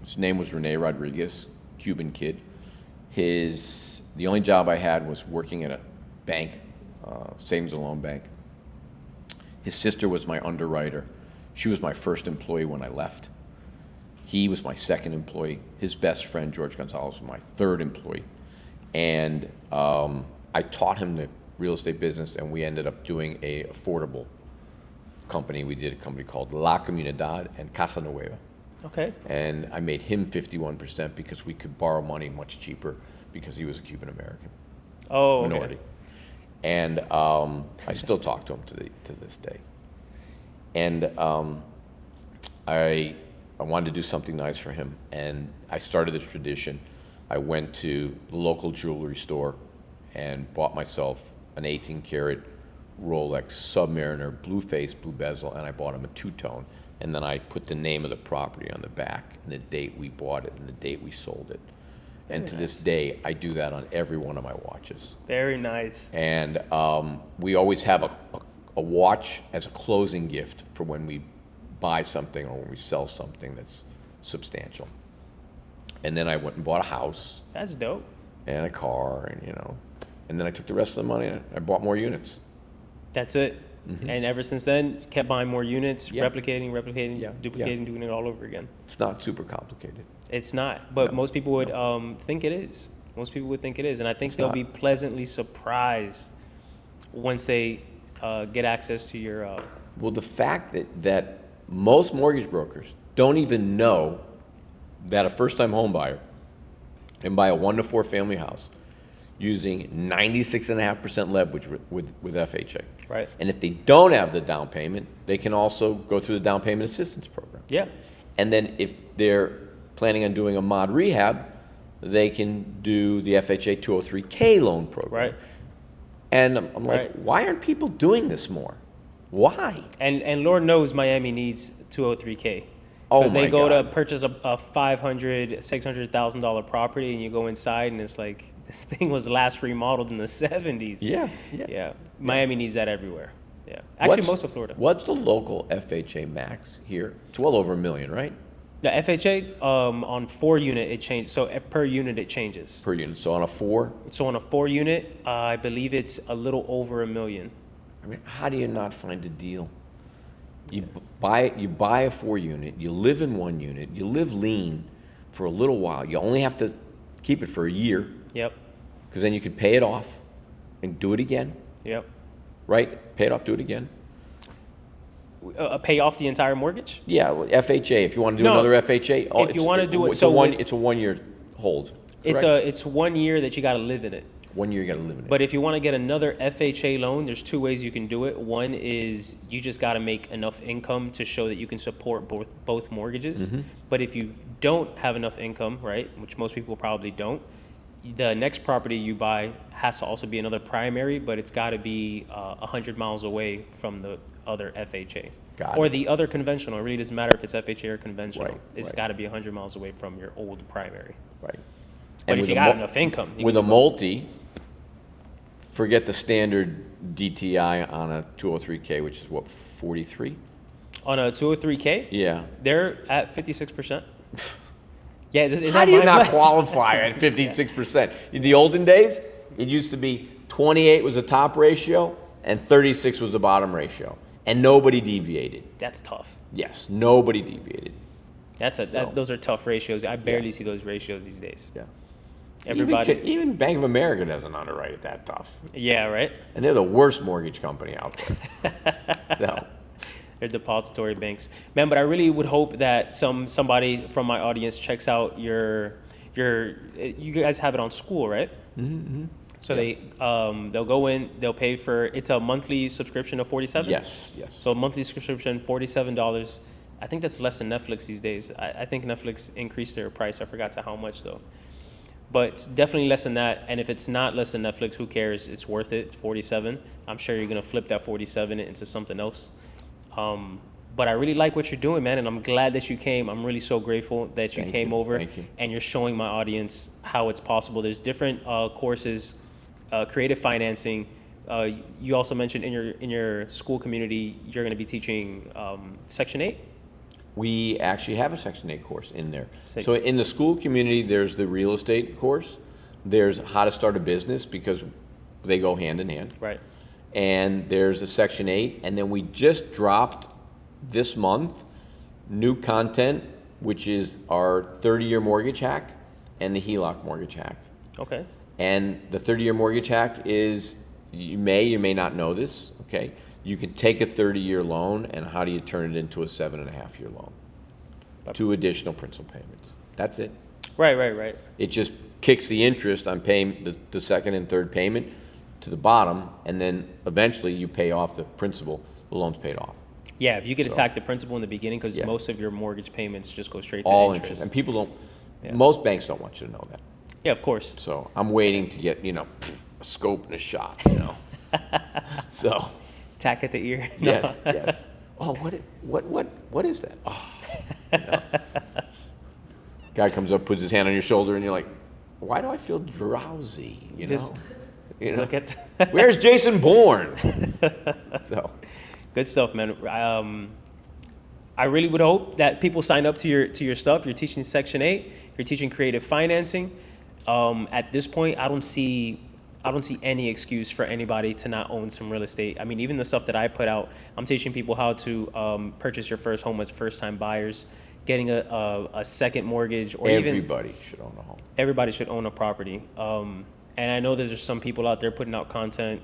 His name was Rene Rodriguez, Cuban kid. The only job I had was working at a bank, savings and loan bank. His sister was my underwriter. She was my first employee when I left. He was my second employee. His best friend, George Gonzalez, was my third employee. And I taught him the real estate business, and we ended up doing a affordable company. We did a company called La Comunidad and Casa Nueva. Okay. And I made him 51% because we could borrow money much cheaper because he was a Cuban American minority. Okay. And I still talk to him to this day. And I wanted to do something nice for him, and I started this tradition. I went to the local jewelry store and bought myself an 18-karat Rolex Submariner, blue face, blue bezel, and I bought him a two-tone. And then I put the name of the property on the back, and the date we bought it, and the date we sold it. And to this day, I do that on every one of my watches. Very nice. And we always have a watch as a closing gift for when we buy something or when we sell something that's substantial. And then I went and bought a house. That's dope. And a car, and then I took the rest of the money and I bought more units. That's it. Mm-hmm. And ever since then, kept buying more units, replicating, duplicating, doing it all over again. It's not super complicated. It's not, but most people would think it is. Most people would think it is, and I think they'll be pleasantly surprised once they get access to your. Well, the fact that most mortgage brokers don't even know that a first-time home buyer can buy a 1 to 4 family house using 96.5% leverage with FHA. Right. And if they don't have the down payment, they can also go through the down payment assistance program. Yeah. And then if they're planning on doing a mod rehab, they can do the FHA 203K loan program. Right. And I'm like, why aren't people doing this more? Why? And Lord knows Miami needs 203K. Oh, because they go God. to purchase a $500,000, $600,000 property, and you go inside and it's like, this thing was last remodeled in the 70s. Yeah. Miami needs that everywhere. Yeah. Actually, most of Florida. What's the local FHA max here? It's well over $1 million, right? The FHA, on 4-unit, it changes. So per unit, it changes. Per unit. So on a 4? So on a 4-unit, I believe it's a little over $1 million. I mean, how do you not find a deal? You buy a 4-unit, you live in 1 unit, you live lean for a little while. You only have to keep it for a year. Yep. Because then you could pay it off and do it again. Yep. Right? Pay it off, do it again. pay off the entire mortgage? Yeah, well, FHA. If you want to do No, another FHA, if you wanna do it- it's so it's a 1 year hold. It's Correct. it's 1 year that you got to live in it. 1 year you got to live in it. But if you want to get another FHA loan, there's two ways you can do it. One is you just got to make enough income to show that you can support both mortgages. But if you don't have enough income, right, which most people probably don't, the next property you buy has to also be another primary, but it's got to be 100 miles away from the other FHA. Got Or it. the other conventional. It really doesn't matter if it's FHA or conventional. Right, It's right. got to be 100 miles away from your old primary. Right. But if with you a got mul- enough income, you with can a go- multi, forget the standard DTI on a 203K, which is what, 43? On a 203K, Yeah. they're at 56%. Yeah, is How that do you my- not qualify at 56%? In the olden days, it used to be 28 was the top ratio and 36 was the bottom ratio, and nobody deviated. That's tough. Yes, nobody deviated. Those are tough ratios. I barely see those ratios these days. Yeah. Everybody, Even Bank of America doesn't underwrite it that tough, yeah, right? and they're the worst mortgage company out there. So. They're depository banks, man. But I really would hope that somebody from my audience checks out your. You guys have it on school, right? Mm-hmm. So they'll go in, they'll pay for. It's a monthly subscription of $47. Yes. So a monthly subscription, $47. I think that's less than Netflix these days. I think Netflix increased their price. I forgot to how much though. But it's definitely less than that. And if it's not less than Netflix, who cares? It's worth it. It's $47. I'm sure you're gonna flip that $47 into something else. But I really like what you're doing, man, and I'm glad that you came. I'm really so grateful that you Thank came you. over Thank you. and you're showing my audience how it's possible. There's different courses, creative financing. You also mentioned in your school community, you're going to be teaching Section 8. We actually have a Section 8 course in there. Sick. So in the school community, there's the real estate course. There's how to start a business, because they go hand in hand. Right. And there's a Section 8. And then we just dropped this month new content, which is our 30-year mortgage hack and the HELOC mortgage hack. Okay. And the 30-year mortgage hack is, you may not know this, okay? You can take a 30-year loan, and how do you turn it into a 7.5-year loan? 2 additional principal payments. That's it. Right. It just kicks the interest on paying the second and third payment to the bottom, and then eventually you pay off the principal, the loan's paid off. Yeah, if you could attack the principal in the beginning, because Yeah. most of your mortgage payments just go straight to All interest. interest. And people don't, Yeah. most banks don't want you to know that. Yeah, of course. So I'm waiting to get, a scope and a shot, So, Tack at the ear. No. yes. Oh, what is that? Oh, Guy comes up, puts his hand on your shoulder, and you're like, why do I feel drowsy? Just look at Where's Jason Bourne? So, good stuff, man. I really would hope that people sign up to your stuff. You're teaching Section 8. You're teaching creative financing. At this point, I don't see any excuse for anybody to not own some real estate. I mean, even the stuff that I put out, I'm teaching people how to purchase your first home as first-time buyers, getting a second mortgage, or everybody should own a home. everybody should own a property. And I know that there's some people out there putting out content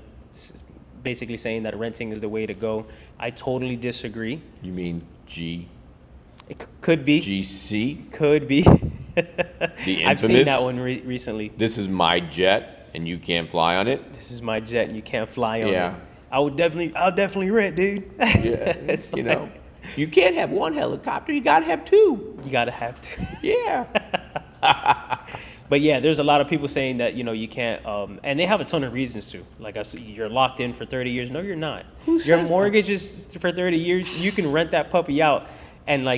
basically saying that renting is the way to go. I totally disagree. You mean It could be. GC? Could be. The I've seen infamous? that one recently. This is my jet, and you can't fly on it? This is my jet and you can't fly on Yeah. it. I'll definitely rent, dude. Yeah, It's you like- know. You can't have one helicopter, you gotta have 2. You gotta have to. Yeah. But yeah, there's a lot of people saying that, you can't, and they have a ton of reasons to. Like I said, you're locked in for 30 years. No, you're not. Your says mortgage is for 30 years. You can rent that puppy out. And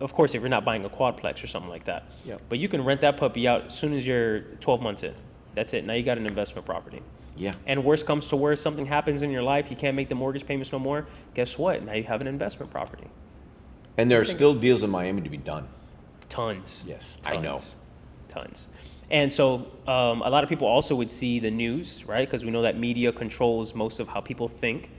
of course, if you're not buying a quadplex or something like that. Yep. But you can rent that puppy out as soon as you're 12 months in. That's it. Now you got an investment property. Yeah. And worst comes to worst, something happens in your life, you can't make the mortgage payments no more. Guess what? Now you have an investment property. And there are still deals in Miami to be done. Tons. Yes, Tons. I know. Tons. And so a lot of people also would see the news, right? Because we know that media controls most of how people think.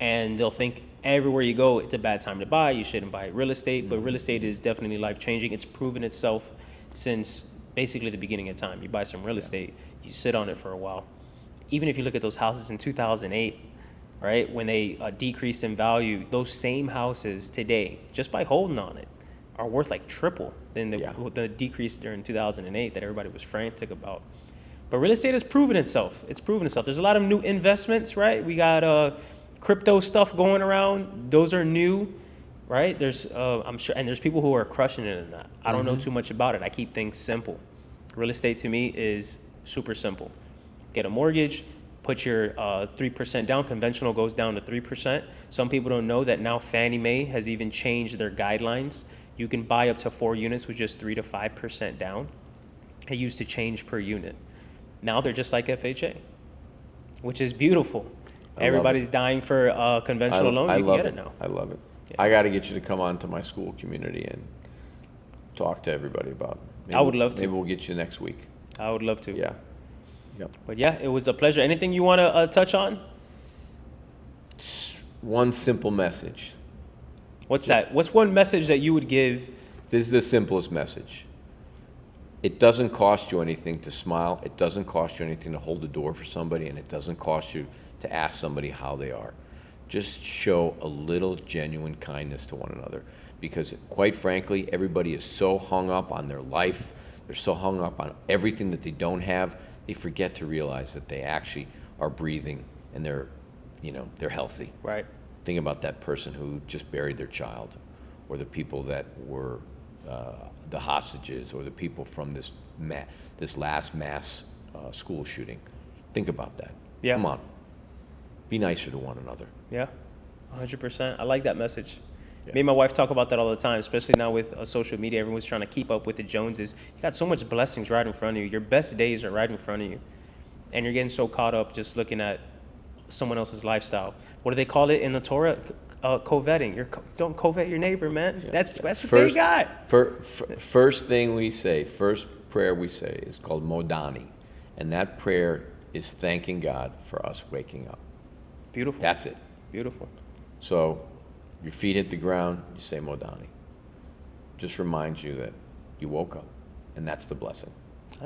And they'll think everywhere you go, it's a bad time to buy. You shouldn't buy real estate. But real estate is definitely life-changing. It's proven itself since basically the beginning of time. You buy some real estate, you sit on it for a while. Even if you look at those houses in 2008, right? When they decreased in value, those same houses today, just by holding on it, are worth like triple than the decrease during 2008 that everybody was frantic about. But real estate has proven itself. It's proven itself. There's a lot of new investments, right? We got crypto stuff going around. Those are new, right? There's, I'm sure, and there's people who are crushing it in that. I don't know too much about it. I keep things simple. Real estate to me is super simple. Get a mortgage, put your 3% down. Conventional goes down to 3%. Some people don't know that now Fannie Mae has even changed their guidelines. You can buy up to 4 units with just 3 to 5% down. It used to change per unit. Now they're just like FHA, which is beautiful. Everybody's dying for a conventional loan. You can get it now. I love it. Yeah. I got to get you to come on to my school community and talk to everybody about it. I would love to. Maybe we'll get you next week. I would love to. Yeah. Yep. But yeah, it was a pleasure. Anything you want to touch on? One simple message. What's that? What's one message that you would give? This is the simplest message. It doesn't cost you anything to smile. It doesn't cost you anything to hold the door for somebody, and it doesn't cost you to ask somebody how they are. Just show a little genuine kindness to one another, because quite frankly, everybody is so hung up on their life. They're so hung up on everything that they don't have. They forget to realize that they actually are breathing and they're healthy. Right. Think about that person who just buried their child, or the people that were the hostages, or the people from this last mass school shooting. Think about that. Yeah. Come on. Be nicer to one another. Yeah, 100%. I like that message. Yeah. Me and my wife talk about that all the time, especially now with social media. Everyone's trying to keep up with the Joneses. You got so much blessings right in front of you. Your best days are right in front of you. And you're getting so caught up just looking at someone else's lifestyle. What do they call it in the Torah? Coveting. Don't covet your neighbor, man. Yeah. That's what they got. First thing we say, first prayer we say is called Modani. And that prayer is thanking God for us waking up. Beautiful. That's it. Beautiful. So your feet hit the ground, you say Modani. Just reminds you that you woke up, and that's the blessing.